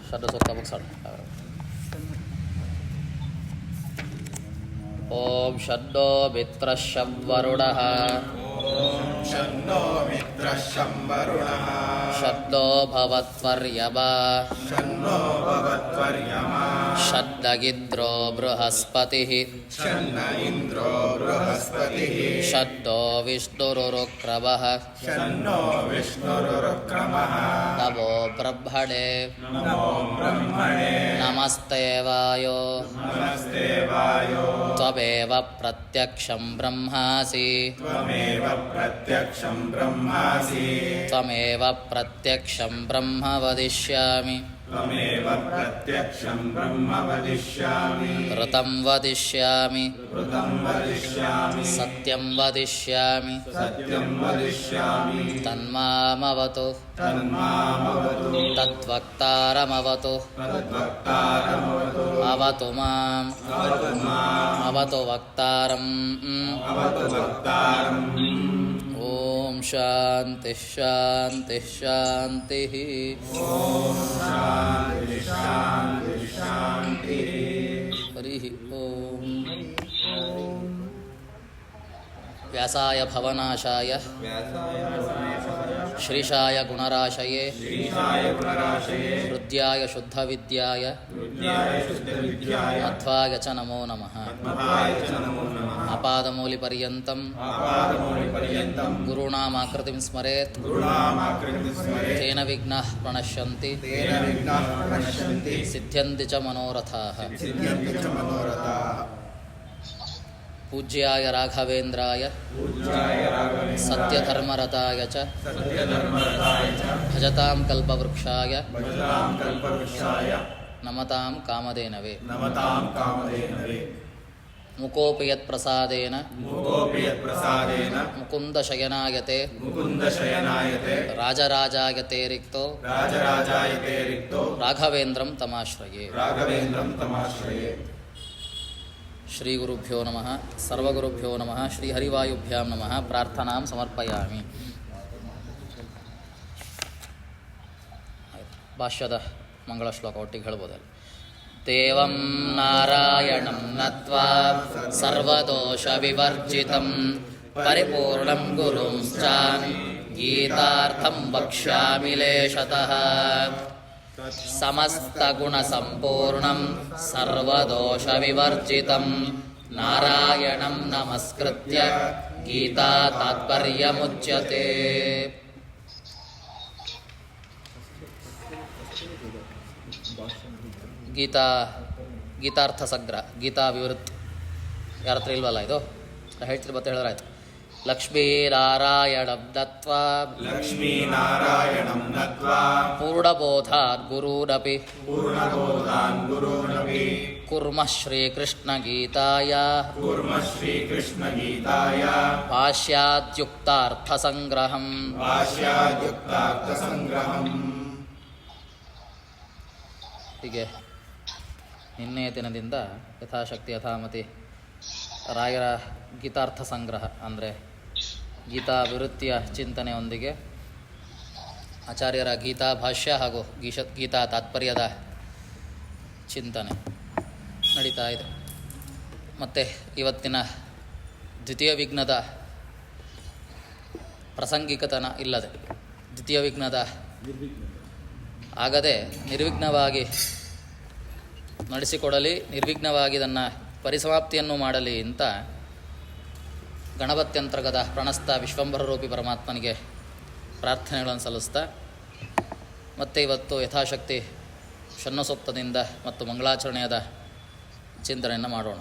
ಷಡ್ಸೂಕ್ತ ಮುಗಿಸೋಣ. ಓಂ ಷಡ್ಡೋ ಮಿತ್ರಶಂ ವರುಣಃ ಷಡ್ಡೋ ಭವತ್ವರ್ಯಮಾ ಷಡ್ಡಗಿಂದ್ರೋ ಬೃಹಸ್ಪತಿಃ ಷಡ್ಡೋ ವಿಷ್ಣುರುರುಕ್ರಮಃ ನಮೋ ಬ್ರಹ್ಮಣೇ ನಮಸ್ತೆ ವಾಯೋ ತ್ವಮೇವ ಪ್ರತ್ಯಕ್ಷಂ ಬ್ರಹ್ಮಾಸಿ ತ್ವಮೇವ ಪ್ರತ್ಯಕ್ಷಂ ಬ್ರಹ್ಮ ವದಿಷ್ಯಾಮಿ ಋತಂ ವದಿಷ್ಯಾಮಿ ಸತ್ಯಂ ವದಿಷ್ಯಾಮಿ ತನ್ಮಾಮವತು ತದ್ವಕ್ತಾರಮವತು ಅವತು ಮಾಂ ಅವತು ವಕ್ತಾರಂ. ಓಂ ಶಾಂತಿ ಶಾಂತಿ ಶಾಂತಿ. ಹರಿ ಓಂ. ವ್ಯಾಸಾಯ ಭವನಾಶಾಯ ಶ್ರೀಶಾಯ ಗುಣರಾಶಯೇ ಹೃದ್ಯಾಯ ಶುದ್ಧವಿದ್ಯಾಯ ಮಧ್ವಾಯ ಚ ನಮೋ ನಮಃ. ಅಪಾದಮೂಲಿಪರ್ಯಂತಂ ಗುರುಣಾಮಾಕೃತಿಂ ಸ್ಮರೇತ್ ತೇನ ವಿಘ್ನಾಃ ಪ್ರಣಶ್ಯಂತಿ ಸಿದ್ಧ್ಯಂತಿ ಚ ಮನೋರಥಾಃ. ಪೂಜ್ಯಾಯ ರಾಘವೇಂದ್ರಾಯ ಸತ್ಯಧರ್ಮರತಾಯ ಚ ಭಜತಾಂ ಕಲ್ಪವೃಕ್ಷಾಯ ನಮತಾಂ ಕಾಮಧೇನವೇ. ಮುಕೋಪಿ ಯತ್ ಪ್ರಸಾದೇನ ಮುಕುಂದ ಶಯನಾಯತೆ ರಾಜರಾಜಾಯತೆ ರಿಕ್ತೋ ರಾಘವೇಂದ್ರಂ ತಮಾಶ್ರಯೇ. ಶ್ರೀ ಗುರುಭ್ಯೋ ನಮಃ ಸರ್ವಗುರುಭ್ಯೋ ನಮಃ ಶ್ರೀ ಹರಿವಾಯುಭ್ಯಾಂ ನಮಃ. ಪ್ರಾರ್ಥನಾಂ ಸಮರ್ಪಯಾಮಿ. ಭಾಷ್ಯದ ಮಂಗಳ ಶ್ಲೋಕ ಒಟ್ಟಿಗೆ ಹೇಳ್ಬೋದಲ್ಲ. ದೇವಂ ನಾರಾಯಣಂ ನತ್ವಾ ಸರ್ವದೋಷ ವಿವರ್ಜಿತಂ ಪರಿಪೂರ್ಣಂ ಗುರುಂಶ್ಚಾನ್ ಗೀತಾರ್ಥಂ ವಕ್ಷ್ಯಾಮಿ ಲೇಷತಃ. ಸಮಸ್ತಗುಣಸಂಪೂರ್ಣಂ ಸರ್ವದೋಷವಿವರ್ಜಿತಂ ನಾರಾಯಣಂ ನಮಸ್ಕೃತ್ಯ ಗೀತಾ ತಾತ್ಪರ್ಯಮುಚ್ಯತೆ. ಗೀತಾರ್ಥ ಸಂಗ್ರಹ, ಗೀತಾ ವಿವೃತ್. ಯಾರ ಹತ್ರ ಇಲ್ವಲ್ಲ ಇದು? ಹೇಳ್ತೀರಿ ಮತ್ತೆ ಹೇಳಿದ್ರಾಯ್ತು. ಲಕ್ಷ್ಮೀನಾರಾಯಣಂ ನತ್ವಾ ಪೂರ್ಣಬೋಧಾನ್ ಗುರೂನಪಿ ಕುರ್ಮಃ ಶ್ರೀಕೃಷ್ಣಗೀತಾಯ ಭಾಷ್ಯಾದ್ಯುಕ್ತಾರ್ಥಸಂಗ್ರಹಂ. ಹೀಗೆ ನಿನ್ನೆಯ ದಿನದಿಂದ ಯಥಾಶಕ್ತಿ ಯಥಾಮತಿ ರಾಯರ ಗೀತಾರ್ಥ ಸಂಗ್ರಹ ಅಂದರೆ ಗೀತಾ ವಿವೃತ್ತಿಯ ಚಿಂತನೆಯೊಂದಿಗೆ ಆಚಾರ್ಯರ ಗೀತಾ ಭಾಷ್ಯ ಹಾಗೂ ಗೀತಾ ತಾತ್ಪರ್ಯದ ಚಿಂತನೆ ನಡೀತಾ ಇದೆ. ಮತ್ತು ಇವತ್ತಿನ ದ್ವಿತೀಯ ವಿಘ್ನದ ಪ್ರಾಸಂಗಿಕತನ ಇಲ್ಲದೆ, ದ್ವಿತೀಯ ವಿಘ್ನದ ಆಗದೆ ನಿರ್ವಿಘ್ನವಾಗಿ ನಡೆಸಿಕೊಡಲಿ, ನಿರ್ವಿಘ್ನವಾಗಿ ಇದನ್ನು ಪರಿಸಮಾಪ್ತಿಯನ್ನು ಮಾಡಲಿ ಅಂತ ಗಣಪತ್ಯಂತರ್ಗತ ಪ್ರಣಸ್ಥ ವಿಶ್ವಂಭರರೂಪಿ ಪರಮಾತ್ಮನಿಗೆ ಪ್ರಾರ್ಥನೆಗಳನ್ನು ಸಲ್ಲಿಸ್ತಾ ಮತ್ತು ಇವತ್ತು ಯಥಾಶಕ್ತಿ ಷಣ್ಣಸೂಕ್ತದಿಂದ ಮತ್ತು ಮಂಗಳಾಚರಣೆಯಾದ ಚಿಂತನೆಯನ್ನು ಮಾಡೋಣ.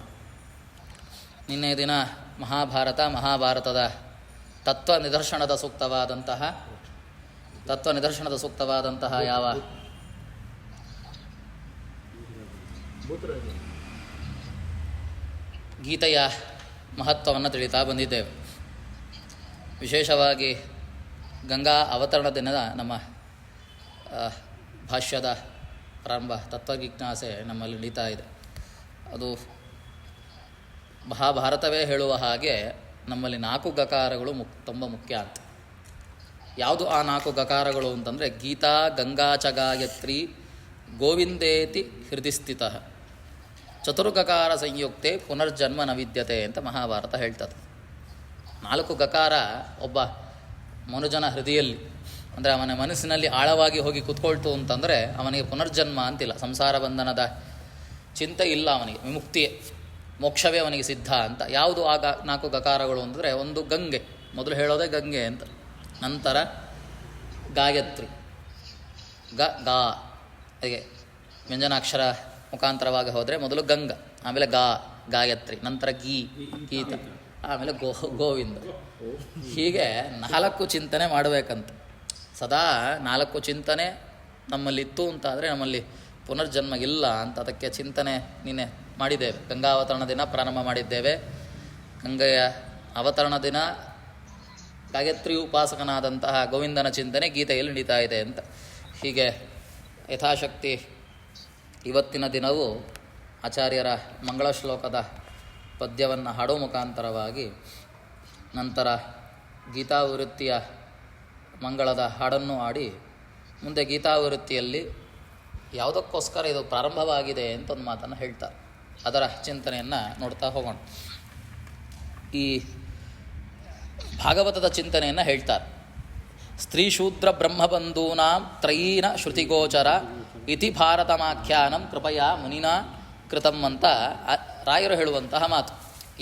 ನಿನ್ನೆ ದಿನ ಮಹಾಭಾರತದ ತತ್ವ ನಿದರ್ಶನದ ಸೂಕ್ತವಾದಂತಹ ಯಾವ ಗೀತೆಯ ಮಹತ್ವವನ್ನು ತಿಳಿತಾ ಬಂದಿದ್ದೇವೆ. ವಿಶೇಷವಾಗಿ ಗಂಗಾ ಅವತರಣ ದಿನದ ನಮ್ಮ ಭಾಷ್ಯದ ಪ್ರಾರಂಭ ತತ್ವಜಿಜ್ಞಾಸೆ ನಮ್ಮಲ್ಲಿ ನಡೀತಾ ಇದೆ. ಅದು ಮಹಾಭಾರತವೇ ಹೇಳುವ ಹಾಗೆ ನಮ್ಮಲ್ಲಿ 4 ಗಕಾರಗಳು ತುಂಬ ಮುಖ್ಯ ಅಂತ. ಯಾವುದು ಆ 4 ಗಕಾರಗಳು ಅಂತಂದರೆ ಗೀತಾ, ಗಂಗಾ ಚ ಗಾಯತ್ರಿ, ಗೋವಿಂದೇತಿ ಹೃದಯ ಸ್ಥಿತಃ ಚತುರ್ಗಕಾರ ಸಂಯುಕ್ತೆ ಪುನರ್ಜನ್ಮ ನ ವಿದ್ಯತೆ ಅಂತ ಮಹಾಭಾರತ ಹೇಳ್ತದೆ. 4 ಗಕಾರ ಒಬ್ಬ ಮನುಜನ ಹೃದಯಲ್ಲಿ, ಅಂದರೆ ಅವನ ಮನಸ್ಸಿನಲ್ಲಿ ಆಳವಾಗಿ ಹೋಗಿ ಕೂತ್ಕೊಳ್ತು ಅಂತಂದರೆ ಅವನಿಗೆ ಪುನರ್ಜನ್ಮ ಅಂತಿಲ್ಲ, ಸಂಸಾರ ಬಂಧನದ ಚಿಂತೆ ಇಲ್ಲ, ಅವನಿಗೆ ವಿಮುಕ್ತಿಯೇ, ಮೋಕ್ಷವೇ ಅವನಿಗೆ ಸಿದ್ಧ ಅಂತ. ಯಾವುದು ಆಗ 4 ಗಕಾರಗಳು ಅಂದರೆ, ಒಂದು ಗಂಗೆ, ಮೊದಲು ಹೇಳೋದೇ ಗಂಗೆ ಅಂತ, ನಂತರ ಗಾಯತ್ರಿ, ಗಾ ಹಾಗೆ ವ್ಯಂಜನಾಕ್ಷರ ಮುಖಾಂತರವಾಗಿ ಹೋದರೆ ಮೊದಲು ಗಂಗ, ಆಮೇಲೆ ಗಾಯತ್ರಿ, ನಂತರ ಗೀತ, ಆಮೇಲೆ ಗೋವಿಂದ. ಹೀಗೆ 4 ಚಿಂತನೆ ಮಾಡಬೇಕಂತ. ಸದಾ 4 ಚಿಂತನೆ ನಮ್ಮಲ್ಲಿತ್ತು ಅಂತಾದರೆ ನಮ್ಮಲ್ಲಿ ಪುನರ್ಜನ್ಮ ಇಲ್ಲ ಅಂತ. ಅದಕ್ಕೆ ಚಿಂತನೆ ನಿನ್ನೆ ಮಾಡಿದ್ದೇವೆ. ಗಂಗಾವತರಣ ದಿನ ಪ್ರಾರಂಭ ಮಾಡಿದ್ದೇವೆ. ಗಂಗೆಯ ಅವತರಣ ದಿನ ಗಾಯತ್ರಿ ಉಪಾಸಕನಾದಂತಹ ಗೋವಿಂದನ ಚಿಂತನೆ ಗೀತೆಯಲ್ಲಿ ನಡೀತಾ ಇದೆ ಅಂತ. ಹೀಗೆ ಯಥಾಶಕ್ತಿ ಇವತ್ತಿನ ದಿನವೂ ಆಚಾರ್ಯರ ಮಂಗಳ ಶ್ಲೋಕದ ಪದ್ಯವನ್ನು ಹಾಡೋ ಮುಖಾಂತರವಾಗಿ, ನಂತರ ಗೀತಾವೃತ್ತಿಯ ಮಂಗಳದ ಹಾಡನ್ನು ಹಾಡಿ, ಮುಂದೆ ಗೀತಾವೃತ್ತಿಯಲ್ಲಿ ಯಾವುದಕ್ಕೋಸ್ಕರ ಇದು ಪ್ರಾರಂಭವಾಗಿದೆ ಅಂತ ಒಂದು ಮಾತನ್ನು ಹೇಳ್ತಾರೆ. ಅದರ ಚಿಂತನೆಯನ್ನು ನೋಡ್ತಾ ಹೋಗೋಣ. ಈ ಭಾಗವತದ ಚಿಂತನೆಯನ್ನು ಹೇಳ್ತಾರೆ. ಸ್ತ್ರೀ ಶೂದ್ರ ಬ್ರಹ್ಮಬಂಧೂನಾಂ ತ್ರಯೀನ ಶ್ರುತಿಗೋಚರ ಇತಿ ಭಾರತಮಾಖ್ಯಾನಂ ಕೃಪಯಾ ಮುನಿನಾ ಕೃತಂ ಅಂತ ರಾಯರು ಹೇಳುವಂತಹ ಮಾತು.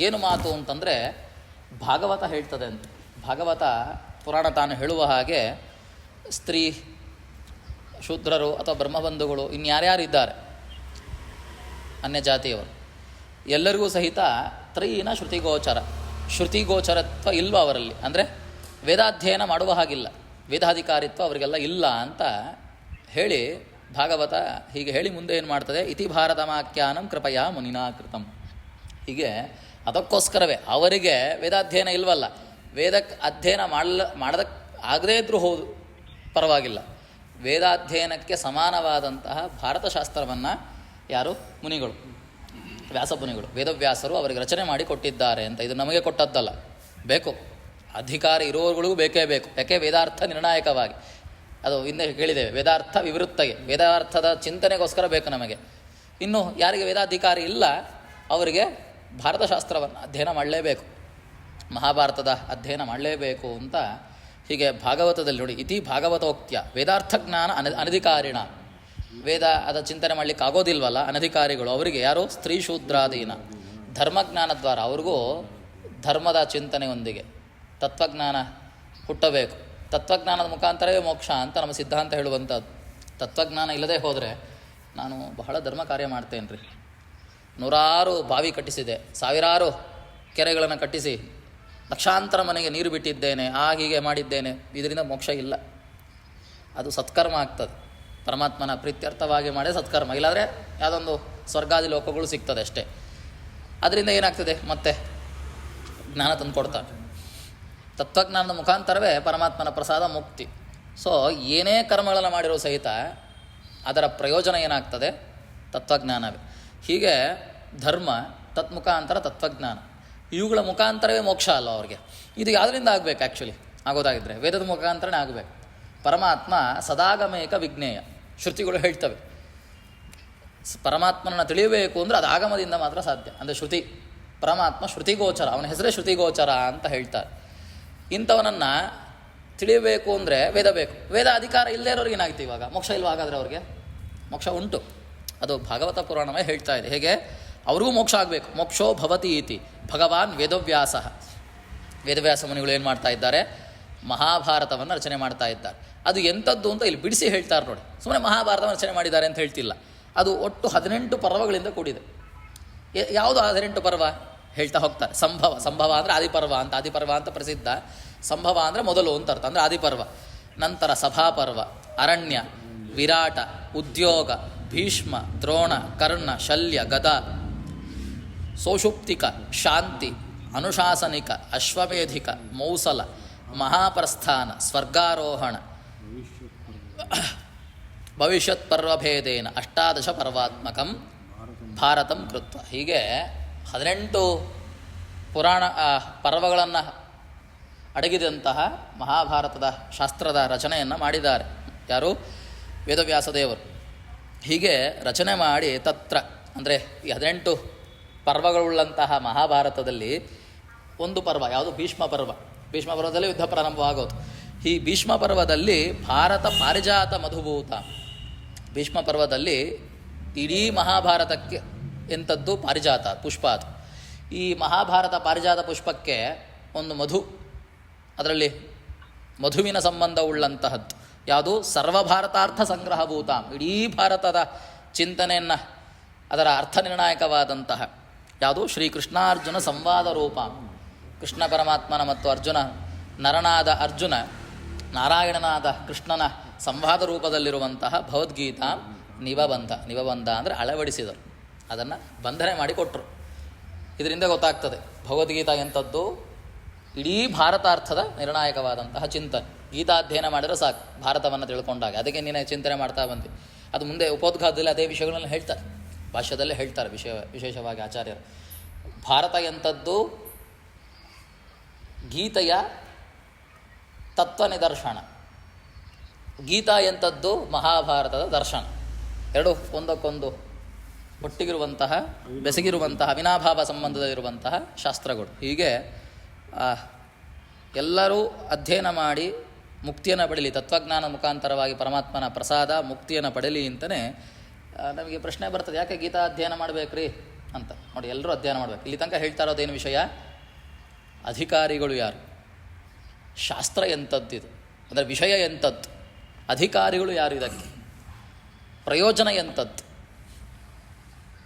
ಏನು ಮಾತು ಅಂತಂದರೆ, ಭಾಗವತ ಹೇಳ್ತದೆ ಅಂತ. ಭಾಗವತ ಪುರಾಣ ತಾನು ಹೇಳುವ ಹಾಗೆ ಸ್ತ್ರೀ ಶೂದ್ರರು ಅಥವಾ ಬ್ರಹ್ಮಬಂಧುಗಳು ಇನ್ಯಾರ್ಯಾರಿದ್ದಾರೆ ಅನ್ಯ ಜಾತಿಯವರು ಎಲ್ಲರಿಗೂ ಸಹಿತ ತ್ರಯೀನ ಶ್ರುತಿಗೋಚರ, ಶ್ರುತಿಗೋಚರತ್ವ ಇಲ್ವ ಅವರಲ್ಲಿ, ಅಂದರೆ ವೇದಾಧ್ಯಯನ ಮಾಡುವ ಹಾಗಿಲ್ಲ, ವೇದಾಧಿಕಾರಿತ್ವ ಅವರಿಗೆಲ್ಲ ಇಲ್ಲ ಅಂತ ಹೇಳಿ ಭಾಗವತ ಹೀಗೆ ಹೇಳಿ ಮುಂದೆ ಏನು ಮಾಡ್ತದೆ, ಇತಿ ಭಾರತಮಾಖ್ಯಾನಂ ಕೃಪಯಾ ಮುನಿನಾ ಕೃತಂ. ಹೀಗೆ ಅದಕ್ಕೋಸ್ಕರವೇ ಅವರಿಗೆ ವೇದಾಧ್ಯಯನ ಇಲ್ವಲ್ಲ, ವೇದಕ್ಕೆ ಅಧ್ಯಯನ ಮಾಡೋದಕ್ಕೆ ಆಗದೇ ಇದ್ರೂ ಹೌದು ಪರವಾಗಿಲ್ಲ, ವೇದಾಧ್ಯಯನಕ್ಕೆ ಸಮಾನವಾದಂತಹ ಭಾರತಶಾಸ್ತ್ರವನ್ನು ಯಾರು ಮುನಿಗಳು, ವ್ಯಾಸಮುನಿಗಳು, ವೇದವ್ಯಾಸರು ಅವರಿಗೆ ರಚನೆ ಮಾಡಿ ಕೊಟ್ಟಿದ್ದಾರೆ ಅಂತ. ಇದು ನಮಗೆ ಕೊಟ್ಟದ್ದಲ್ಲ, ಬೇಕು ಅಧಿಕಾರ ಇರುವವರಿಗೂ ಬೇಕೇ ಬೇಕು. ಯಾಕೆ ವೇದಾರ್ಥ ನಿರ್ಣಾಯಕವಾಗಿ, ಅದು ಹಿಂದೆ ಕೇಳಿದ್ದೇವೆ, ವೇದಾರ್ಥ ವಿವೃತ್ತಗೆ, ವೇದಾರ್ಥದ ಚಿಂತನೆಗೋಸ್ಕರ ಬೇಕು ನಮಗೆ. ಇನ್ನು ಯಾರಿಗೆ ವೇದಾಧಿಕಾರಿ ಇಲ್ಲ ಅವರಿಗೆ ಭಾರತಶಾಸ್ತ್ರವನ್ನು ಅಧ್ಯಯನ ಮಾಡಲೇಬೇಕು, ಮಹಾಭಾರತದ ಅಧ್ಯಯನ ಮಾಡಲೇಬೇಕು ಅಂತ. ಹೀಗೆ ಭಾಗವತದಲ್ಲಿ ನೋಡಿ, ಇತಿ ಭಾಗವತೋಕ್ತ್ಯ ವೇದಾರ್ಥ ಜ್ಞಾನ ಅನಧಿಕಾರಿಣ, ವೇದ ಅದ ಚಿಂತನೆ ಮಾಡಲಿಕ್ಕೆ ಆಗೋದಿಲ್ವಲ್ಲ ಅನಧಿಕಾರಿಗಳು, ಅವರಿಗೆ ಯಾರು ಸ್ತ್ರೀ ಶೂದ್ರಾದೀನ ಧರ್ಮಜ್ಞಾನ ದ್ವಾರ, ಅವ್ರಿಗೂ ಧರ್ಮದ ಚಿಂತನೆಯೊಂದಿಗೆ ತತ್ವಜ್ಞಾನ ಹುಟ್ಟಬೇಕು. ತತ್ವಜ್ಞಾನದ ಮುಖಾಂತರವೇ ಮೋಕ್ಷ ಅಂತ ನಮ್ಮ ಸಿದ್ಧಾಂತ ಹೇಳುವಂಥದ್ದು. ತತ್ವಜ್ಞಾನ ಇಲ್ಲದೆ ಹೋದರೆ ನಾನು ಬಹಳ ಧರ್ಮ ಕಾರ್ಯ ಮಾಡ್ತೇನೆ ರೀ, 100 ಬಾವಿ ಕಟ್ಟಿಸಿದೆ, 1000 ಕೆರೆಗಳನ್ನು ಕಟ್ಟಿಸಿ ಲಕ್ಷಾಂತರ ಮನೆಗೆ ನೀರು ಬಿಟ್ಟಿದ್ದೇನೆ, ಹೀಗೆ ಮಾಡಿದ್ದೇನೆ, ಇದರಿಂದ ಮೋಕ್ಷ ಇಲ್ಲ. ಅದು ಸತ್ಕರ್ಮ ಆಗ್ತದೆ, ಪರಮಾತ್ಮನ ಪ್ರೀತ್ಯರ್ಥವಾಗಿ ಮಾಡೇ ಸತ್ಕರ್ಮ, ಇಲ್ಲಾಂದರೆ ಯಾವುದೊಂದು ಸ್ವರ್ಗಾದಿ ಲೋಕಗಳು ಸಿಗ್ತದೆ ಅಷ್ಟೇ. ಅದರಿಂದ ಏನಾಗ್ತದೆ, ಮತ್ತೆ ಜ್ಞಾನ ತಂದು ಕೊಡ್ತಾರೆ. ತತ್ವಜ್ಞಾನದ ಮುಖಾಂತರವೇ ಪರಮಾತ್ಮನ ಪ್ರಸಾದ ಮುಕ್ತಿ. ಸೊ ಏನೇ ಕರ್ಮಗಳನ್ನು ಮಾಡಿರೋ ಸಹಿತ ಅದರ ಪ್ರಯೋಜನ ಏನಾಗ್ತದೆ, ತತ್ವಜ್ಞಾನವೇ. ಹೀಗೆ ಧರ್ಮ ತತ್ಮುಖಾಂತರ ತತ್ವಜ್ಞಾನ, ಇವುಗಳ ಮುಖಾಂತರವೇ ಮೋಕ್ಷ ಅಲ್ಲ ಅವ್ರಿಗೆ. ಇದು ಯಾವುದರಿಂದ ಆಗಬೇಕು, ಆ್ಯಕ್ಚುಲಿ ಆಗೋದಾಗಿದ್ದರೆ ವೇದದ ಮುಖಾಂತರನೇ ಆಗಬೇಕು. ಪರಮಾತ್ಮ ಸದಾಗಮೇಕ ವಿಜ್ಞೇಯ, ಶ್ರುತಿಗಳು ಹೇಳ್ತವೆ. ಪರಮಾತ್ಮನನ್ನು ತಿಳಿಯಬೇಕು ಅಂದರೆ ಅದು ಆಗಮದಿಂದ ಮಾತ್ರ ಸಾಧ್ಯ. ಅಂದರೆ ಶ್ರುತಿ, ಪರಮಾತ್ಮ ಶ್ರುತಿಗೋಚರ, ಅವನ ಹೆಸರೇ ಶ್ರುತಿಗೋಚರ ಅಂತ ಹೇಳ್ತಾರೆ. ಇಂಥವನನ್ನು ತಿಳಿಯಬೇಕು ಅಂದರೆ ವೇದ ಬೇಕು. ವೇದ ಅಧಿಕಾರ ಇಲ್ಲದೇ ಇರೋರಿಗೆ ಏನಾಗ್ತೀವಿ, ಇವಾಗ ಮೋಕ್ಷ ಇಲ್ವ? ಹಾಗಾದರೆ ಅವ್ರಿಗೆ ಮೋಕ್ಷ ಉಂಟು. ಅದು ಭಾಗವತ ಪುರಾಣವೇ ಹೇಳ್ತಾ ಇದೆ. ಹೇಗೆ ಅವ್ರಿಗೂ ಮೋಕ್ಷ ಆಗಬೇಕು. ಮೋಕ್ಷೋ ಭವತಿ ಇತಿ ಭಗವಾನ್ ವೇದವ್ಯಾಸ, ವೇದವ್ಯಾಸ ಮುನಿಗಳು ಏನು ಮಾಡ್ತಾ ಇದ್ದಾರೆ, ಮಹಾಭಾರತವನ್ನು ರಚನೆ ಮಾಡ್ತಾ ಇದ್ದಾರೆ. ಅದು ಎಂಥದ್ದು ಅಂತ ಇಲ್ಲಿ ಬಿಡಿಸಿ ಹೇಳ್ತಾರೆ ನೋಡಿ. ಸುಮ್ಮನೆ ಮಹಾಭಾರತವನ್ನು ರಚನೆ ಮಾಡಿದ್ದಾರೆ ಅಂತ ಹೇಳ್ತಿಲ್ಲ. ಅದು ಒಟ್ಟು 18 ಪರ್ವಗಳಿಂದ ಕೂಡಿದೆ. ಯಾವುದು 18 ಪರ್ವ ಹೇಳ್ತಾ ಹೋಗ್ತಾರೆ. ಸಂಭವ ಅಂದರೆ ಆದಿಪರ್ವ ಅಂತ, ಆದಿಪರ್ವ ಅಂತ ಪ್ರಸಿದ್ಧ. ಸಂಭವ ಅಂದರೆ ಮೊದಲು ಅಂತ ಅರ್ಥ, ಅಂದರೆ ಆದಿಪರ್ವ. ನಂತರ ಸಭಾಪರ್ವ, ಅರಣ್ಯ, ವಿರಾಟ, ಉದ್ಯೋಗ, ಭೀಷ್ಮ, ದ್ರೋಣ, ಕರ್ಣ, ಶಲ್ಯ, ಗದ, ಸೋಷುಪ್ತಿಕ, ಶಾಂತಿ, ಅನುಶಾಸನಿಕ, ಅಶ್ವಮೇಧಿಕ, ಮೌಸಲ, ಮಹಾಪ್ರಸ್ಥಾನ, ಸ್ವರ್ಗಾರೋಹಣ, ಭವಿಷ್ಯತ್ ಪರ್ವಭೇದೇನ 18 ಪರ್ವಾತ್ಮಕಂ ಭಾರತಂ ಕೃತ್ವ. ಹೀಗೆ 18 ಪುರಾಣ ಪರ್ವಗಳನ್ನು ಅಡಗಿದಂತಹ ಮಹಾಭಾರತದ ಶಾಸ್ತ್ರದ ರಚನೆಯನ್ನು ಮಾಡಿದ್ದಾರೆ ಯಾರು? ವೇದವ್ಯಾಸ ದೇವರು. ಹೀಗೆ ರಚನೆ ಮಾಡಿ ತತ್ರ ಅಂದರೆ ಈ 18 ಪರ್ವಗಳುಳ್ಳಂತಹ ಮಹಾಭಾರತದಲ್ಲಿ ಒಂದು ಪರ್ವ ಯಾವುದು ಭೀಷ್ಮ ಪರ್ವ. ಭೀಷ್ಮ ಪರ್ವದಲ್ಲಿ ಯುದ್ಧ ಪ್ರಾರಂಭವಾಗೋದು. ಈ ಭೀಷ್ಮ ಪರ್ವದಲ್ಲಿ ಭಾರತ ಪಾರಿಜಾತ ಮಧುಭೂತ. ಭೀಷ್ಮ ಪರ್ವದಲ್ಲಿ ಇಡೀ ಮಹಾಭಾರತಕ್ಕೆ ಎಂಥದ್ದು ಪಾರಿಜಾತ ಪುಷ್ಪ ಅದು. ಈ ಮಹಾಭಾರತ ಪಾರಿಜಾತ ಪುಷ್ಪಕ್ಕೆ ಒಂದು ಮಧು, ಅದರಲ್ಲಿ ಮಧುವಿನ ಸಂಬಂಧವುಳ್ಳಂತಹದ್ದು ಯಾವುದು ಸರ್ವಭಾರತಾರ್ಥ ಸಂಗ್ರಹಭೂತ. ಇಡೀ ಭಾರತದ ಚಿಂತನೆಯನ್ನು ಅದರ ಅರ್ಥ ನಿರ್ಣಾಯಕವಾದಂತಹ ಯಾವುದು ಶ್ರೀಕೃಷ್ಣಾರ್ಜುನ ಸಂವಾದ ರೂಪ. ಕೃಷ್ಣ ಪರಮಾತ್ಮನ ಮತ್ತು ಅರ್ಜುನ ನರನಾದ ಅರ್ಜುನ ನಾರಾಯಣನಾದ ಕೃಷ್ಣನ ಸಂವಾದ ರೂಪದಲ್ಲಿರುವಂತಹ ಭಗವದ್ಗೀತಾ ನಿಬಂಧ ಅಂದರೆ ಅಳವಡಿಸಿದರು, ಅದನ್ನು ಬಂಧನೆ ಮಾಡಿಕೊಟ್ರು. ಇದರಿಂದ ಗೊತ್ತಾಗ್ತದೆ ಭಗವದ್ಗೀತಾ ಎಂಥದ್ದು ಇಡೀ ಭಾರತಾರ್ಥದ ನಿರ್ಣಾಯಕವಾದಂತಹ ಚಿಂತನೆ. ಗೀತಾಧ್ಯಯನ ಮಾಡಿದ್ರೆ ಸಾಕು ಭಾರತವನ್ನು ತಿಳ್ಕೊಂಡಾಗ. ಅದಕ್ಕೆ ನೀನೇ ಚಿಂತನೆ ಮಾಡ್ತಾ ಬಂದು ಅದು ಮುಂದೆ ಉಪೋದ್ಘಾತದಲ್ಲಿ ಅದೇ ವಿಷಯಗಳನ್ನು ಹೇಳ್ತಾರೆ, ಭಾಷ್ಯದಲ್ಲೇ ಹೇಳ್ತಾರೆ ವಿಶೇಷವಾಗಿ ಆಚಾರ್ಯರು. ಭಾರತ ಎಂಥದ್ದು ಗೀತೆಯ ತತ್ವ ನಿದರ್ಶನ, ಗೀತಾ ಎಂಥದ್ದು ಮಹಾಭಾರತದ ದರ್ಶನ. ಎರಡು ಒಂದಕ್ಕೊಂದು ಒಟ್ಟಿಗಿರುವಂತಹ ಬೆಸಗಿರುವಂತಹ ಅವಿನಾಭಾವ ಸಂಬಂಧದಲ್ಲಿರುವಂತಹ ಶಾಸ್ತ್ರಗಳು. ಹೀಗೆ ಎಲ್ಲರೂ ಅಧ್ಯಯನ ಮಾಡಿ ಮುಕ್ತಿಯನ್ನು ಪಡೀಲಿ, ತತ್ವಜ್ಞಾನ ಮುಖಾಂತರವಾಗಿ ಪರಮಾತ್ಮನ ಪ್ರಸಾದ ಮುಕ್ತಿಯನ್ನು ಪಡೀಲಿ ಅಂತಲೇ ನಮಗೆ ಪ್ರಶ್ನೆ ಬರ್ತದೆ, ಯಾಕೆ ಗೀತಾ ಅಧ್ಯಯನ ಮಾಡಬೇಕ್ರಿ ಅಂತ. ನೋಡಿ, ಎಲ್ಲರೂ ಅಧ್ಯಯನ ಮಾಡಬೇಕು. ಇಲ್ಲಿ ತನಕ ಹೇಳ್ತಾ ಇರೋದೇನು ವಿಷಯ? ಅಧಿಕಾರಿಗಳು ಯಾರು, ಶಾಸ್ತ್ರ ಎಂಥದ್ದಿದು, ಅಂದರೆ ವಿಷಯ ಎಂಥದ್ದು, ಅಧಿಕಾರಿಗಳು ಯಾರು, ಇದಕ್ಕೆ ಪ್ರಯೋಜನ ಎಂಥದ್ದು.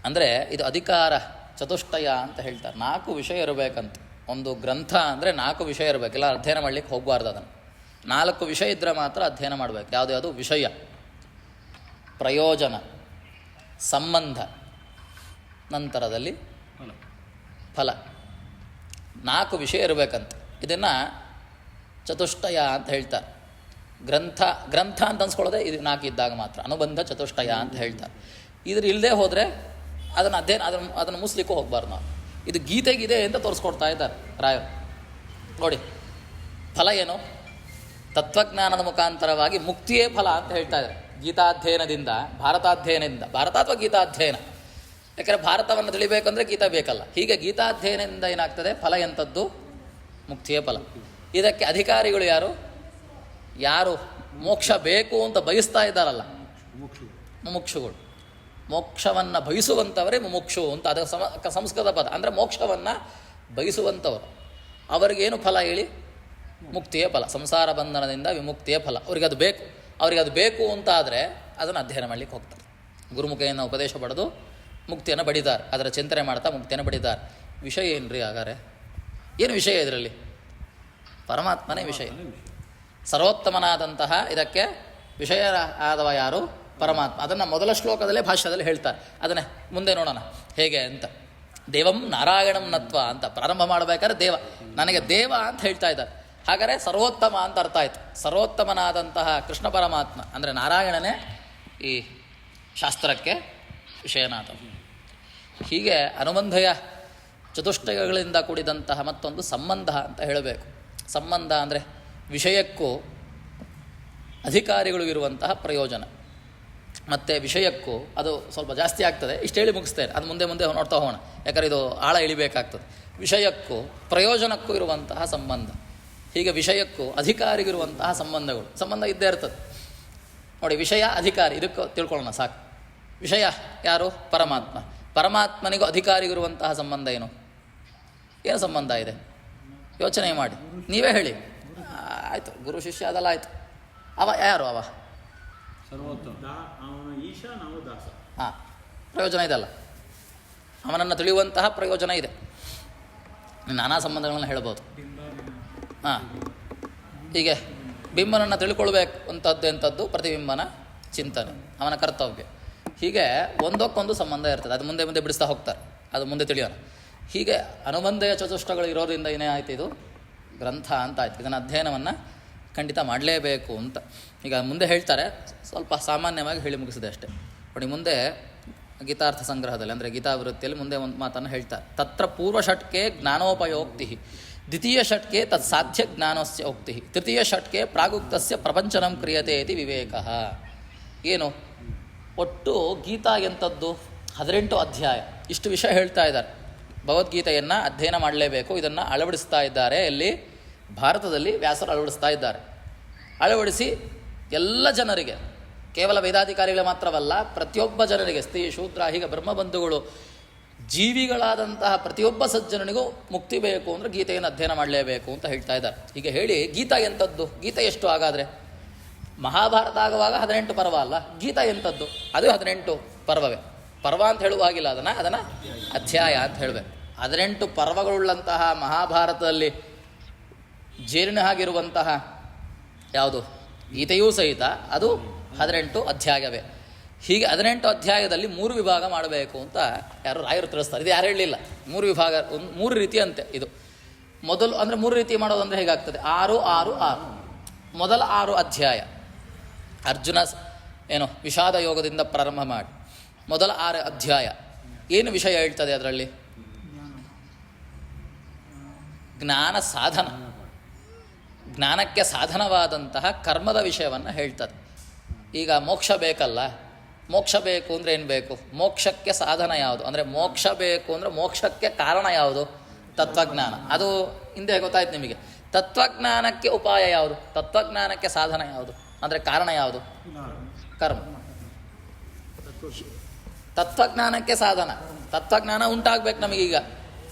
ಅಂದರೆ ಇದು ಅಧಿಕಾರ ಚತುಷ್ಟಯ ಅಂತ ಹೇಳ್ತಾರೆ. 4 ವಿಷಯ ಇರಬೇಕಂತ. ಒಂದು ಗ್ರಂಥ ಅಂದರೆ 4 ವಿಷಯ ಇರಬೇಕಿಲ್ಲ, ಅಧ್ಯಯನ ಮಾಡಲಿಕ್ಕೆ ಹೋಗಬಾರ್ದು. ಅದನ್ನು 4 ವಿಷಯ ಇದ್ದರೆ ಮಾತ್ರ ಅಧ್ಯಯನ ಮಾಡಬೇಕು. ಯಾವುದು ವಿಷಯ, ಪ್ರಯೋಜನ, ಸಂಬಂಧ, ನಂತರದಲ್ಲಿ ಫಲ. 4 ವಿಷಯ ಇರಬೇಕಂತ. ಇದನ್ನು ಚತುಷ್ಟಯ ಅಂತ ಹೇಳ್ತಾರೆ. ಗ್ರಂಥ ಅಂತ ಅನ್ಸ್ಕೊಳ್ಳೋದೆ ಇದು 4 ಇದ್ದಾಗ ಮಾತ್ರ. ಅನುಬಂಧ ಚತುಷ್ಟಯ ಅಂತ ಹೇಳ್ತಾರೆ. ಇದ್ರ ಇಲ್ಲದೆ ಹೋದರೆ ಅದನ್ನು ಮುಸ್ಲಿಕ್ಕೂ ಹೋಗಬಾರ್ದು ನಾವು. ಇದು ಗೀತೆಗಿದೆ ಅಂತ ತೋರಿಸ್ಕೊಡ್ತಾ ಇದ್ದಾರೆ ರಾಯರು. ನೋಡಿ, ಫಲ ಏನು? ತತ್ವಜ್ಞಾನದ ಮುಖಾಂತರವಾಗಿ ಮುಕ್ತಿಯೇ ಫಲ ಅಂತ ಹೇಳ್ತಾ ಇದ್ದಾರೆ. ಗೀತಾಧ್ಯಯನದಿಂದ ಭಾರತ ಅಥವಾ ಗೀತಾಧ್ಯಯನ, ಯಾಕೆಂದರೆ ಭಾರತವನ್ನು ತಿಳಿಬೇಕಂದ್ರೆ ಗೀತಾ ಬೇಕಲ್ಲ. ಹೀಗೆ ಗೀತಾಧ್ಯಯನದಿಂದ ಏನಾಗ್ತದೆ? ಫಲ ಎಂಥದ್ದು? ಮುಕ್ತಿಯೇ ಫಲ. ಇದಕ್ಕೆ ಅಧಿಕಾರಿಗಳು ಯಾರು? ಯಾರು ಮೋಕ್ಷ ಬೇಕು ಅಂತ ಬಯಸ್ತಾ ಇದ್ದಾರಲ್ಲ, ಮುಮುಕ್ಷುಗಳು. ಮೋಕ್ಷವನ್ನು ಬಯಸುವಂಥವರೇ ಮುಮುಕ್ಷು ಅಂತ ಅದು ಸಂಸ್ಕೃತ ಪದ. ಅಂದರೆ ಮೋಕ್ಷವನ್ನು ಬಯಸುವಂಥವರು. ಅವರಿಗೇನು ಫಲ ಹೇಳಿ? ಮುಕ್ತಿಯೇ ಫಲ. ಸಂಸಾರ ಬಂಧನದಿಂದ ವಿಮುಕ್ತಿಯೇ ಫಲ. ಅವರಿಗದು ಬೇಕು. ಅವರಿಗದು ಬೇಕು ಅಂತ ಆದರೆ ಅದನ್ನು ಅಧ್ಯಯನ ಮಾಡಲಿಕ್ಕೆ ಹೋಗ್ತಾರೆ. ಗುರುಮುಖೆಯನ್ನು ಉಪದೇಶ ಪಡೆದು ಮುಕ್ತಿಯನ್ನು ಪಡಿತಾರೆ. ಅದರ ಚಿಂತನೆ ಮಾಡ್ತಾ ಮುಕ್ತಿಯನ್ನು ಪಡಿತಾರೆ. ವಿಷಯ ಏನು ರೀ ಹಾಗಾದರೆ? ಏನು ವಿಷಯ ಇದರಲ್ಲಿ? ಪರಮಾತ್ಮನೇ ವಿಷಯ. ಸರ್ವೋತ್ತಮನಾದಂತಹ ಇದಕ್ಕೆ ವಿಷಯ ಆದವ ಯಾರು? ಪರಮಾತ್ಮ. ಅದನ್ನು ಮೊದಲ ಶ್ಲೋಕದಲ್ಲೇ ಭಾಷ್ಯದಲ್ಲಿ ಹೇಳ್ತಾರೆ. ಅದನ್ನೇ ಮುಂದೆ ನೋಡೋಣ ಹೇಗೆ ಅಂತ. ದೇವಂ ನಾರಾಯಣಂ ನತ್ವ ಅಂತ ಪ್ರಾರಂಭ ಮಾಡಬೇಕಾದ್ರೆ ದೇವ, ನನಗೆ ದೇವ ಅಂತ ಹೇಳ್ತಾ ಇದ್ದಾರೆ. ಹಾಗಾದರೆ ಸರ್ವೋತ್ತಮ ಅಂತ ಅರ್ಥ ಆಯಿತು. ಸರ್ವೋತ್ತಮನಾದಂತಹ ಕೃಷ್ಣ ಪರಮಾತ್ಮ ಅಂದರೆ ನಾರಾಯಣನೇ ಈ ಶಾಸ್ತ್ರಕ್ಕೆ ವಿಷಯನಾದ. ಹೀಗೆ ಅನುಬಂಧಯ ಚತುಷ್ಟಯಗಳಿಂದ ಕೂಡಿದಂತಹ ಮತ್ತೊಂದು ಸಂಬಂಧ ಅಂತ ಹೇಳಬೇಕು. ಸಂಬಂಧ ಅಂದರೆ ವಿಷಯಕ್ಕೂ ಅಧಿಕಾರಿಗಳು ಇರುವಂತಹ ಪ್ರಯೋಜನ, ಮತ್ತು ವಿಷಯಕ್ಕೂ ಅದು ಸ್ವಲ್ಪ ಜಾಸ್ತಿ ಆಗ್ತದೆ. ಇಷ್ಟು ಹೇಳಿ ಮುಗಿಸ್ತೇನೆ, ಅದು ಮುಂದೆ ನೋಡ್ತಾ ಹೋಗೋಣ, ಯಾಕಂದರೆ ಇದು ಆಳ ಇಳಿಬೇಕಾಗ್ತದೆ. ವಿಷಯಕ್ಕೂ ಪ್ರಯೋಜನಕ್ಕೂ ಇರುವಂತಹ ಸಂಬಂಧ. ಹೀಗೆ ವಿಷಯಕ್ಕೂ ಅಧಿಕಾರಿಗಿರುವಂತಹ ಸಂಬಂಧ ಇದ್ದೇ ಇರ್ತದೆ. ನೋಡಿ, ವಿಷಯ ಅಧಿಕಾರಿ ಇದಕ್ಕೂ ತಿಳ್ಕೊಳ್ಳೋಣ ಸಾಕು. ವಿಷಯ ಯಾರು? ಪರಮಾತ್ಮ. ಪರಮಾತ್ಮನಿಗೂ ಅಧಿಕಾರಿಗಿರುವಂತಹ ಸಂಬಂಧ ಏನು ಸಂಬಂಧ ಇದೆ? ಯೋಚನೆ ಮಾಡಿ, ನೀವೇ ಹೇಳಿ. ಆಯಿತು, ಗುರು ಶಿಷ್ಯ ಅದೆಲ್ಲ ಆಯಿತು. ಅವ ಯಾರು? ಅವ ಹಾಂ, ಪ್ರಯೋಜನ ಇದೆಲ್ಲ. ಅವನನ್ನು ತಿಳಿಯುವಂತಹ ಪ್ರಯೋಜನ ಇದೆ. ನಾನಾ ಸಂಬಂಧಗಳನ್ನು ಹೇಳ್ಬೋದು. ಹಾಂ, ಹೀಗೆ ಬಿಂಬನನ್ನು ತಿಳ್ಕೊಳ್ಬೇಕು ಅಂತದ್ದು ಎಂಥದ್ದು? ಪ್ರತಿಬಿಂಬನ ಚಿಂತನೆ, ಅವನ ಕರ್ತವ್ಯ. ಹೀಗೆ ಒಂದಕ್ಕೊಂದು ಸಂಬಂಧ ಇರ್ತದೆ. ಅದು ಮುಂದೆ ಬಿಡಿಸ್ತಾ ಹೋಗ್ತಾರೆ, ಅದು ಮುಂದೆ ತಿಳಿಯೋಣ. ಹೀಗೆ ಅನುಬಂಧಯ ಚತುಷ್ಟಗಳು ಇರೋದ್ರಿಂದ ಏನೇ ಆಯ್ತು, ಇದು ಗ್ರಂಥ ಅಂತ ಆಯ್ತು. ಇದನ್ನು ಅಧ್ಯಯನವನ್ನು ಖಂಡಿತ ಮಾಡಲೇಬೇಕು ಅಂತ ಈಗ ಮುಂದೆ ಹೇಳ್ತಾರೆ. ಸ್ವಲ್ಪ ಸಾಮಾನ್ಯವಾಗಿ ಹೇಳಿ ಮುಗಿಸಿದೆ ಅಷ್ಟೇ. ನೋಡಿ, ಮುಂದೆ ಗೀತಾರ್ಥ ಸಂಗ್ರಹದಲ್ಲಿ ಅಂದರೆ ಗೀತಾವೃತ್ತಿಯಲ್ಲಿ ಮುಂದೆ ಒಂದು ಮಾತನ್ನು ಹೇಳ್ತಾರೆ. ತತ್ರ ಪೂರ್ವಷಟ್ಕೆ ಜ್ಞಾನೋಪಯೋಕ್ತಿ, ದ್ವಿತೀಯ ಷಟ್ಕೆ ತತ್ ಸಾಧ್ಯ ಜ್ಞಾನಸ್ಯ ಉಕ್ತಿ, ತೃತೀಯ ಷಟ್ಕೆ ಪ್ರಾಗುಕ್ತಸ್ಯ ಪ್ರಪಂಚನಂ ಕ್ರಿಯತೆ ಇತಿ ವಿವೇಕ. ಏನು ಒಟ್ಟು ಗೀತಾ ಎಂಥದ್ದು 18 ಅಧ್ಯಾಯ. ಇಷ್ಟು ವಿಷಯ ಹೇಳ್ತಾ ಇದ್ದಾರೆ. ಭಗವದ್ಗೀತೆಯನ್ನು ಅಧ್ಯಯನ ಮಾಡಲೇಬೇಕು. ಇದನ್ನು ಅಳವಡಿಸ್ತಾ ಇದ್ದಾರೆ. ಎಲ್ಲಿ? ಭಾರತದಲ್ಲಿ ವ್ಯಾಸರು ಅಳವಡಿಸ್ತಾ ಇದ್ದಾರೆ. ಅಳವಡಿಸಿ ಎಲ್ಲ ಜನರಿಗೆ, ಕೇವಲ ವೇದಾಧಿಕಾರಿಗಳು ಮಾತ್ರವಲ್ಲ, ಪ್ರತಿಯೊಬ್ಬ ಜನರಿಗೆ, ಸ್ತ್ರೀ ಶೂದ್ರ ಹೀಗೆ ಬ್ರಹ್ಮಬಂಧುಗಳು ಜೀವಿಗಳಾದಂತಹ ಪ್ರತಿಯೊಬ್ಬ ಸಜ್ಜನನಿಗೂ ಮುಕ್ತಿ ಬೇಕು ಅಂದರೆ ಗೀತೆಯನ್ನು ಅಧ್ಯಯನ ಮಾಡಲೇಬೇಕು ಅಂತ ಹೇಳ್ತಾ ಇದ್ದಾರೆ. ಹೀಗೆ ಹೇಳಿ ಗೀತಾ ಎಂಥದ್ದು, ಗೀತೆ ಎಷ್ಟು ಹಾಗಾದರೆ? ಮಹಾಭಾರತ ಆಗುವಾಗ 18 ಪರ್ವ ಅಲ್ಲ, ಗೀತಾ ಎಂಥದ್ದು? ಅದು 18 ಪರ್ವವೇ. ಪರ್ವ ಅಂತ ಹೇಳುವಾಗಿಲ್ಲ, ಅದನ್ನು ಅಧ್ಯಾಯ ಅಂತ ಹೇಳಬೇಕು. 18 ಪರ್ವಗಳುಳ್ಳಂತಹ ಮಹಾಭಾರತದಲ್ಲಿ ಜೀರ್ಣ ಆಗಿರುವಂತಹ ಯಾವುದು ಗೀತೆಯೂ ಸಹಿತ ಅದು 18 ಅಧ್ಯಾಯವೇ. ಹೀಗೆ 18 ಅಧ್ಯಾಯದಲ್ಲಿ 3 ವಿಭಾಗ ಮಾಡಬೇಕು ಅಂತ ಯಾರು ರಾಯರು ತಿಳಿಸ್ತಾರೆ. ಇದು ಯಾರು ಹೇಳಲಿಲ್ಲ. 3 ವಿಭಾಗ, 3 ರೀತಿ ಅಂತೆ. ಇದು ಮೊದಲು ಅಂದರೆ 3 ರೀತಿ ಮಾಡೋದಂದರೆ ಹೇಗಾಗ್ತದೆ? 6, 6, 6. ಮೊದಲ 6 ಅಧ್ಯಾಯ ಅರ್ಜುನ ವಿಷಾದ ಯೋಗದಿಂದ ಪ್ರಾರಂಭ ಮಾಡಿ ಮೊದಲ 6 ಅಧ್ಯಾಯ ಏನು ವಿಷಯ ಹೇಳ್ತದೆ? ಅದರಲ್ಲಿ ಜ್ಞಾನ ಸಾಧನ, ಜ್ಞಾನಕ್ಕೆ ಸಾಧನವಾದಂತಹ ಕರ್ಮದ ವಿಷಯವನ್ನು ಹೇಳ್ತದೆ. ಈಗ ಮೋಕ್ಷ ಬೇಕಲ್ಲ, ಮೋಕ್ಷ ಬೇಕು ಅಂದರೆ ಏನು ಬೇಕು? ಮೋಕ್ಷಕ್ಕೆ ಸಾಧನ ಯಾವುದು ಅಂದರೆ ಮೋಕ್ಷ ಬೇಕು ಅಂದರೆ ಮೋಕ್ಷಕ್ಕೆ ಕಾರಣ ಯಾವುದು? ತತ್ವಜ್ಞಾನ. ಅದು ಹಿಂದೆ ಗೊತ್ತಾಯ್ತು ನಿಮಗೆ. ತತ್ವಜ್ಞಾನಕ್ಕೆ ಉಪಾಯ ಯಾವುದು? ತತ್ವಜ್ಞಾನಕ್ಕೆ ಸಾಧನ ಯಾವುದು ಅಂದರೆ ಕಾರಣ ಯಾವುದು? ಕರ್ಮ. ತತ್ವಜ್ಞಾನಕ್ಕೆ ಸಾಧನ, ತತ್ವಜ್ಞಾನ ಉಂಟಾಗಬೇಕು ನಮಗೀಗ.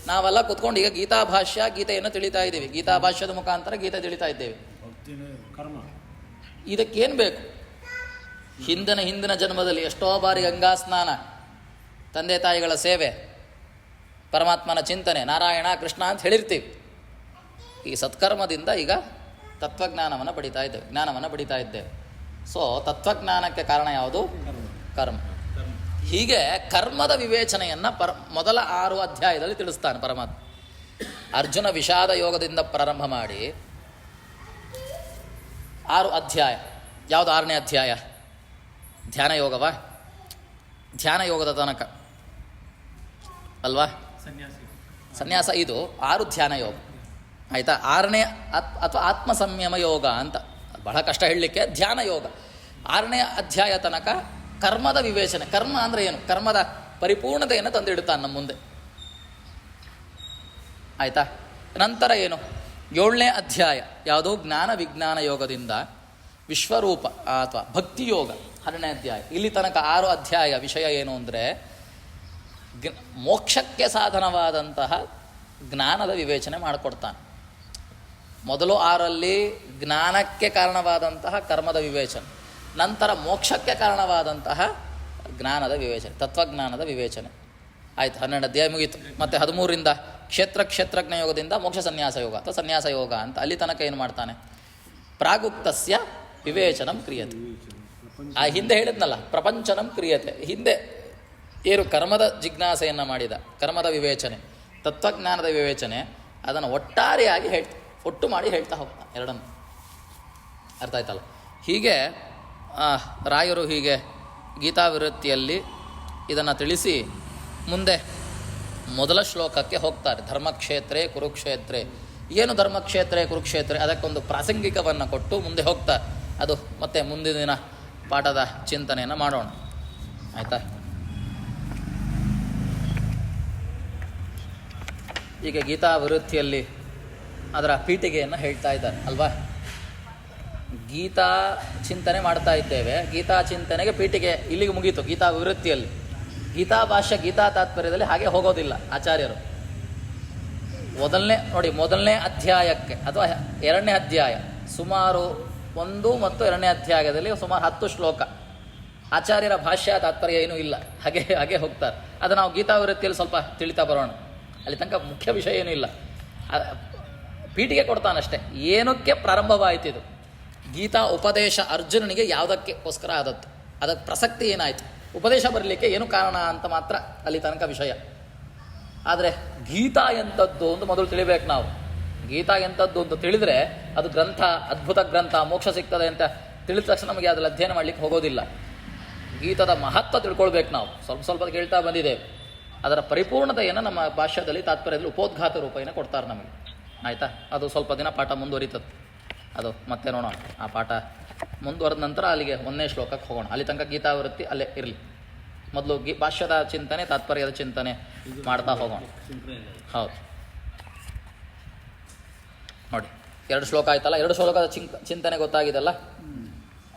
ನಾವೆಲ್ಲ ಕುತ್ಕೊಂಡು ಈಗ ಗೀತಾ ಭಾಷ್ಯ, ಗೀತೆಯನ್ನು ತಿಳಿತಾ ಇದ್ದೀವಿ. ಗೀತಾ ಭಾಷ್ಯದ ಮುಖಾಂತರ ಗೀತೆ ತಿಳಿತಾ ಇದ್ದೇವೆ. ಇದಕ್ಕೇನು ಬೇಕು? ಹಿಂದಿನ ಜನ್ಮದಲ್ಲಿ ಎಷ್ಟೋ ಬಾರಿ ಗಂಗಾ ಸ್ನಾನ, ತಂದೆ ತಾಯಿಗಳ ಸೇವೆ, ಪರಮಾತ್ಮನ ಚಿಂತನೆ, ನಾರಾಯಣ ಕೃಷ್ಣ ಅಂತ ಹೇಳಿರ್ತೀವಿ. ಈ ಸತ್ಕರ್ಮದಿಂದ ಈಗ ತತ್ವಜ್ಞಾನವನ್ನು ಪಡಿತಾ ಇದ್ದೇವೆ, ಜ್ಞಾನವನ್ನು ಪಡಿತಾ ಇದ್ದೇವೆ. ಸೊ ತತ್ವಜ್ಞಾನಕ್ಕೆ ಕಾರಣ ಯಾವುದು? ಕರ್ಮ. ಹೀಗೆ ಕರ್ಮದ ವಿವೇಚನೆಯನ್ನು ಮೊದಲ 6 ಅಧ್ಯಾಯದಲ್ಲಿ ತಿಳಿಸ್ತಾನೆ ಪರಮಾತ್ಮ. ಅರ್ಜುನ ವಿಷಾದ ಯೋಗದಿಂದ ಪ್ರಾರಂಭ ಮಾಡಿ 6 ಅಧ್ಯಾಯ. ಯಾವುದು 6ನೇ ಅಧ್ಯಾಯ? ಧ್ಯಾನ ಯೋಗವಾ? ಧ್ಯಾನ ಯೋಗದ ತನಕ ಅಲ್ವಾ? ಸನ್ಯಾಸ. ಇದು 6 ಧ್ಯಾನ ಯೋಗ ಆಯಿತಾ. 6ನೇ ಅಥವಾ ಆತ್ಮ ಸಂಯಮ ಯೋಗ ಅಂತ ಬಹಳ ಕಷ್ಟ ಹೇಳಲಿಕ್ಕೆ. ಧ್ಯಾನ ಯೋಗ 6ನೇ ಅಧ್ಯಾಯ ತನಕ ಕರ್ಮದ ವಿವೇಚನೆ. ಕರ್ಮ ಅಂದರೆ ಏನು? ಕರ್ಮದ ಪರಿಪೂರ್ಣತೆಯನ್ನು ತಂದಿಡುತ್ತಾನೆ ನಮ್ಮ ಮುಂದೆ, ಆಯಿತಾ. ನಂತರ ಏನು? 7ನೇ ಅಧ್ಯಾಯ ಯಾವುದು? ಜ್ಞಾನ ವಿಜ್ಞಾನ ಯೋಗದಿಂದ ವಿಶ್ವರೂಪ ಅಥವಾ ಭಕ್ತಿಯೋಗ 12ನೇ ಅಧ್ಯಾಯ. ಇಲ್ಲಿ ತನಕ 6 ಅಧ್ಯಾಯ ವಿಷಯ ಏನು ಅಂದರೆ ಮೋಕ್ಷಕ್ಕೆ ಸಾಧನವಾದಂತಹ ಜ್ಞಾನದ ವಿವೇಚನೆ ಮಾಡಿಕೊಡ್ತಾನೆ. ಮೊದಲು 6ರಲ್ಲಿ ಜ್ಞಾನಕ್ಕೆ ಕಾರಣವಾದಂತಹ ಕರ್ಮದ ವಿವೇಚನೆ, ನಂತರ ಮೋಕ್ಷಕ್ಕೆ ಕಾರಣವಾದಂತಹ ಜ್ಞಾನದ ವಿವೇಚನೆ, ತತ್ವಜ್ಞಾನದ ವಿವೇಚನೆ. ಆಯಿತು, 12 ಅಧ್ಯಾಯ ಮುಗೀತು. ಮತ್ತು 13ರಿಂದ ಕ್ಷೇತ್ರಜ್ಞ ಯೋಗದಿಂದ ಮೋಕ್ಷ ಸನ್ಯಾಸ ಯೋಗ ಅಥವಾ ಸನ್ಯಾಸ ಯೋಗ ಅಂತ ಅಲ್ಲಿ ತನಕ ಏನು ಮಾಡ್ತಾನೆ? ಪ್ರಾಗುಪ್ತಸ್ಯ ವಿವೇಚನಂ ಕ್ರಿಯತೆ. ಆ ಹಿಂದೆ ಹೇಳಿದ್ನಲ್ಲ, ಪ್ರಪಂಚನಂ ಕ್ರಿಯತೆ. ಹಿಂದೆ ಏನು ಕರ್ಮದ ಜಿಜ್ಞಾಸೆಯನ್ನು ಮಾಡಿದ, ಕರ್ಮದ ವಿವೇಚನೆ, ತತ್ವಜ್ಞಾನದ ವಿವೇಚನೆ, ಅದನ್ನು ಒಟ್ಟಾರೆಯಾಗಿ ಒಟ್ಟು ಮಾಡಿ ಹೇಳ್ತಾ ಹೋಗ್ತಾನೆ ಎರಡನ್ನು. ಅರ್ಥ ಆಯ್ತಲ್ಲ? ಹೀಗೆ ರಾಯರು ಹೀಗೆ ಗೀತಾವಿವೃತ್ತಿಯಲ್ಲಿ ಇದನ್ನು ತಿಳಿಸಿ ಮುಂದೆ ಮೊದಲ ಶ್ಲೋಕಕ್ಕೆ ಹೋಗ್ತಾರೆ. ಧರ್ಮಕ್ಷೇತ್ರೇ ಕುರುಕ್ಷೇತ್ರೇ. ಏನು ಧರ್ಮಕ್ಷೇತ್ರೇ ಕುರುಕ್ಷೇತ್ರೇ? ಅದಕ್ಕೊಂದು ಪ್ರಾಸಂಗಿಕವನ್ನು ಕೊಟ್ಟು ಮುಂದೆ ಹೋಗ್ತಾರೆ. ಅದು ಮತ್ತೆ ಮುಂದಿನ ದಿನ ಪಾಠದ ಚಿಂತನೆಯನ್ನು ಮಾಡೋಣ, ಆಯಿತಾ. ಈಗ ಗೀತಾವಿವೃತ್ತಿಯಲ್ಲಿ ಅದರ ಪೀಠಿಗೆಯನ್ನು ಹೇಳ್ತಾ ಇದ್ದಾರೆ ಅಲ್ವಾ. ಗೀತಾ ಚಿಂತನೆ ಮಾಡ್ತಾ ಇದ್ದೇವೆ. ಗೀತಾ ಚಿಂತನೆಗೆ ಪೀಠಿಗೆ ಇಲ್ಲಿಗೆ ಮುಗೀತು ಗೀತಾವಿವೃತ್ತಿಯಲ್ಲಿ. ಗೀತಾ ಭಾಷ್ಯ, ಗೀತಾ ತಾತ್ಪರ್ಯದಲ್ಲಿ ಹಾಗೆ ಹೋಗೋದಿಲ್ಲ ಆಚಾರ್ಯರು. ಮೊದಲನೇ ಅಧ್ಯಾಯಕ್ಕೆ ಅಥವಾ 2ನೇ ಅಧ್ಯಾಯ ಸುಮಾರು 1 ಮತ್ತು 2ನೇ ಅಧ್ಯಾಯದಲ್ಲಿ ಸುಮಾರು 10 ಶ್ಲೋಕ. ಆಚಾರ್ಯರ ಭಾಷ್ಯ ತಾತ್ಪರ್ಯ ಏನೂ ಇಲ್ಲ, ಹಾಗೆ ಹೋಗ್ತಾರೆ. ಅದು ನಾವು ಗೀತಾವಿವೃತ್ತಿಯಲ್ಲಿ ಸ್ವಲ್ಪ ತಿಳಿತಾ ಬರೋಣ. ಅಲ್ಲಿ ತನಕ ಮುಖ್ಯ ವಿಷಯ ಏನೂ ಇಲ್ಲ, ಪೀಠಿಗೆ ಕೊಡ್ತಾನಷ್ಟೇ. ಏನಕ್ಕೆ ಪ್ರಾರಂಭವಾಯಿತು ಇದು? ಗೀತಾ ಉಪದೇಶ ಅರ್ಜುನನಿಗೆ ಯಾವುದಕ್ಕೋಸ್ಕರ ಆದದ್ದು, ಅದಕ್ಕೆ ಪ್ರಸಕ್ತಿ ಏನಾಯಿತು, ಉಪದೇಶ ಬರಲಿಕ್ಕೆ ಏನು ಕಾರಣ ಅಂತ ಮಾತ್ರ ಅಲ್ಲಿ ತನಕ ವಿಷಯ. ಆದರೆ ಗೀತಾ ಎಂಥದ್ದು ಅಂತ ಮೊದಲು ತಿಳಿಬೇಕು ನಾವು. ಗೀತಾ ಎಂಥದ್ದು ಅಂತ ತಿಳಿದರೆ ಅದು ಗ್ರಂಥ, ಅದ್ಭುತ ಗ್ರಂಥ, ಮೋಕ್ಷ ಸಿಗ್ತದೆ ಅಂತ ತಿಳಿದ ತಕ್ಷಣ ನಮಗೆ ಅದರಲ್ಲಿ ಅಧ್ಯಯನ ಮಾಡಲಿಕ್ಕೆ ಹೋಗೋದಿಲ್ಲ. ಗೀತದ ಮಹತ್ವ ತಿಳ್ಕೊಳ್ಬೇಕು ನಾವು. ಸ್ವಲ್ಪ ಕೇಳ್ತಾ ಬಂದಿದ್ದೇವೆ. ಅದರ ಪರಿಪೂರ್ಣತೆಯನ್ನು ನಮ್ಮ ಭಾಷ್ಯದಲ್ಲಿ ತಾತ್ಪರ್ಯದಲ್ಲಿ ಉಪೋದ್ಘಾತ ರೂಪೇಣ ಕೊಡ್ತಾರೆ ನಮಗೆ, ಆಯಿತಾ. ಅದು ಸ್ವಲ್ಪ ದಿನ ಪಾಠ ಮುಂದುವರಿತದೆ. ಅದು ಮತ್ತೆ ನೋಡೋಣ, ಆ ಪಾಠ ಮುಂದುವರೆದ ನಂತರ ಅಲ್ಲಿಗೆ 1ನೇ ಶ್ಲೋಕಕ್ಕೆ ಹೋಗೋಣ. ಅಲ್ಲಿ ತನಕ ಗೀತಾವೃತ್ತಿ ಅಲ್ಲೇ ಇರಲಿ. ಮೊದಲು ಭಾಷ್ಯದ ಚಿಂತನೆ, ತಾತ್ಪರ್ಯದ ಚಿಂತನೆ ಮಾಡ್ತಾ ಹೋಗೋಣ. ಹೌದು, ನೋಡಿ 2 ಶ್ಲೋಕ ಆಯ್ತಲ್ಲ. 2 ಶ್ಲೋಕದ ಚಿಂತನೆ ಗೊತ್ತಾಗಿದೆಲ್ಲ.